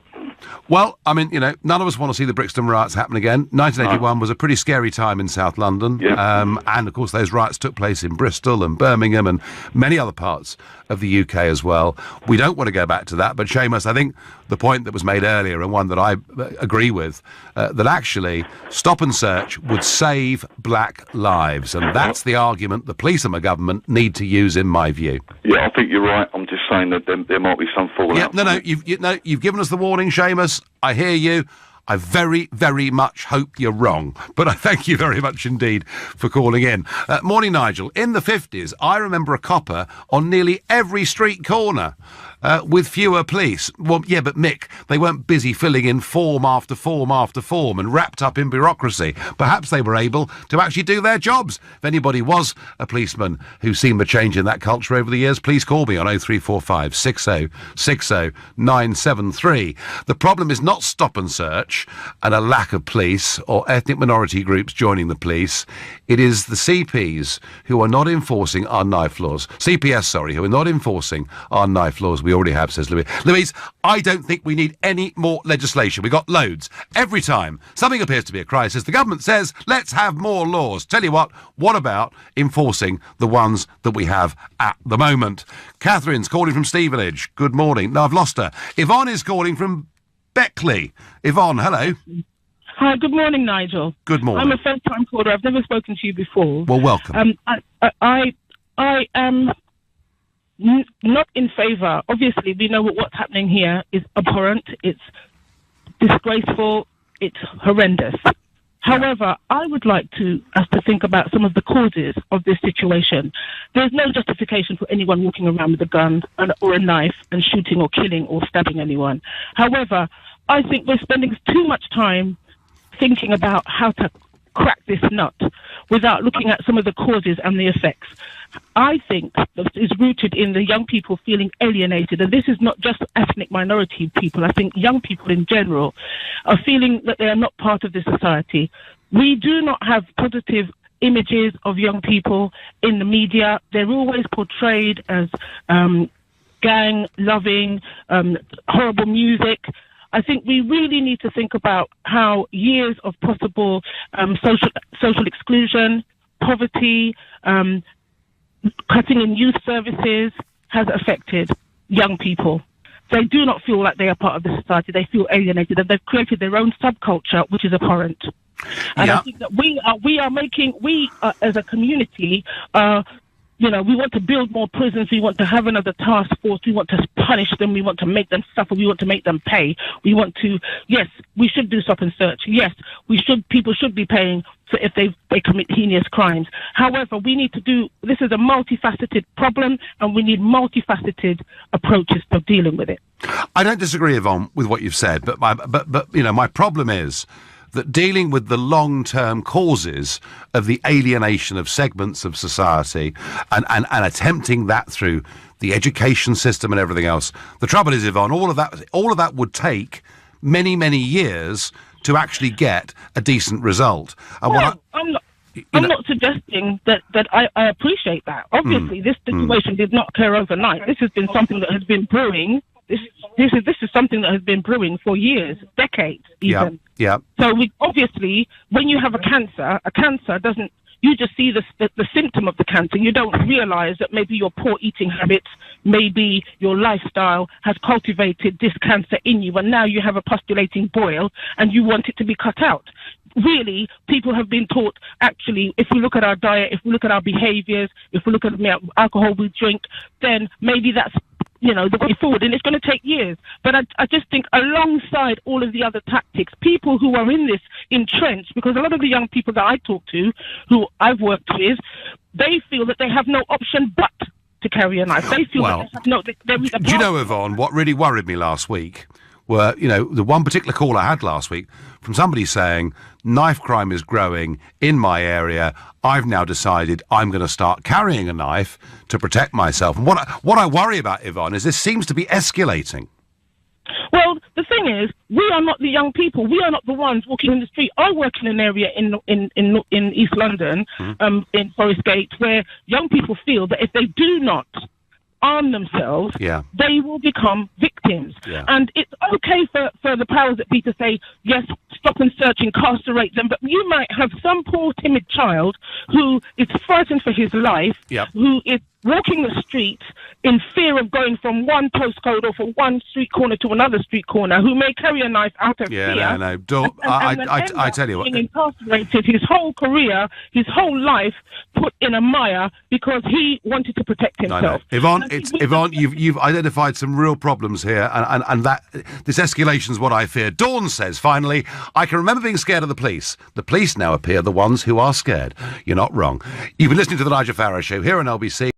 Well, I mean, none of us want to see the Brixton riots happen again. 1981 was a pretty scary time in South London. Yeah. And, of course, those riots took place in Bristol and Birmingham and many other parts of the UK as well. We don't want to go back to that. But, Seamus, I think the point that was made earlier, and one that I agree with, that actually stop and search would save black lives. And that's the argument the police and the government need to use, in my view. Yeah, I think you're right. I'm just saying that there might be some fallout. Yeah, you've given us the warning, Seamus. I hear you. I very, very much hope you're wrong. But I thank you very much indeed for calling in. Morning, Nigel. In the 50s, I remember a copper on nearly every street corner. With fewer police. Well, yeah, but Mick, they weren't busy filling in form after form after form and wrapped up in bureaucracy. Perhaps they were able to actually do their jobs. If anybody was a policeman who's seen the change in that culture over the years, please call me on 0345 60 60 973. The problem is not stop and search and a lack of police or ethnic minority groups joining the police. It is the CPs who are not enforcing our knife laws. CPS, who are not enforcing our knife laws. We already have, says Louise. Louise, I don't think we need any more legislation. We got loads. Every time something appears to be a crisis, the government says, let's have more laws. Tell you what about enforcing the ones that we have at the moment? Catherine's calling from Stevenage. Good morning. No, I've lost her. Yvonne is calling from Beckley. Yvonne, hello. Hi, good morning, Nigel. Good morning. I'm a first-time caller. I've never spoken to you before. Well, welcome. I am not in favour. Obviously, we know what's happening here is abhorrent. It's disgraceful. It's horrendous. However, I would like us to think about some of the causes of this situation. There's no justification for anyone walking around with a gun or a knife and shooting or killing or stabbing anyone. However, I think we're spending too much time thinking about how to crack this nut without looking at some of the causes and the effects. I think that is rooted in the young people feeling alienated, and this is not just ethnic minority people. I think young people in general are feeling that they are not part of this society. We do not have positive images of young people in the media. They're always portrayed as gang-loving, horrible music. I think we really need to think about how years of possible social exclusion, poverty, cutting in youth services has affected young people. They do not feel like they are part of the society. They feel alienated, and they've created their own subculture, which is abhorrent. And I think that we as a community, we want to build more prisons. We want to have another task force. We want to punish them. We want to make them suffer. We want to make them pay. We want to, yes, we should do stop and search. Yes, people should be paying for if they commit heinous crimes. However, this is a multifaceted problem, and we need multifaceted approaches to dealing with it. I don't disagree, Yvonne, with what you've said, but my problem is that dealing with the long-term causes of the alienation of segments of society and attempting that through the education system and everything else. The trouble is, Yvonne, all of that would take many, many years to actually get a decent result. And I'm not suggesting that I appreciate that. Obviously, this situation did not occur overnight. This has been something that has been brewing. This is something that has been brewing for years, decades even. Yeah. So obviously, when you have a cancer doesn't. You just see the symptom of the cancer. You don't realise that maybe your poor eating habits, maybe your lifestyle has cultivated this cancer in you, and now you have a postulating boil and you want it to be cut out. really, people have been taught, actually, if we look at our diet, if we look at our behaviours, if we look at the alcohol we drink, then maybe that's, the way forward. And it's going to take years. But I just think alongside all of the other tactics, people who are in this entrenched, because a lot of the young people that I talk to, who I've worked with, they feel that they have no option but to carry a knife. They feel that there is a do you know, Yvonne, what really worried me last week were, the one particular call I had last week from somebody saying, knife crime is growing in my area. I've now decided I'm going to start carrying a knife to protect myself. And what I worry about, Yvonne, is this seems to be escalating. Well, the thing is, we are not the young people. We are not the ones walking in the street. I work in an area in East London, in Forest Gate, where young people feel that if they do not arm themselves, they will become victims. And it's okay for the powers that be to say, yes, stop and search, incarcerate them, but you might have some poor timid child who is frightened for his life, who is walking the street in fear of going from one postcode or from one street corner to another street corner, who may carry a knife out of fear. I tell you what, being incarcerated his whole career, his whole life, put in a mire because he wanted to protect himself. Yvonne, you've identified some real problems here, and that this escalation is what I fear. Dawn says, finally, I can remember being scared of the police. The police now appear the ones who are scared. You're not wrong. You've been listening to the Nigel Farrow Show here on LBC.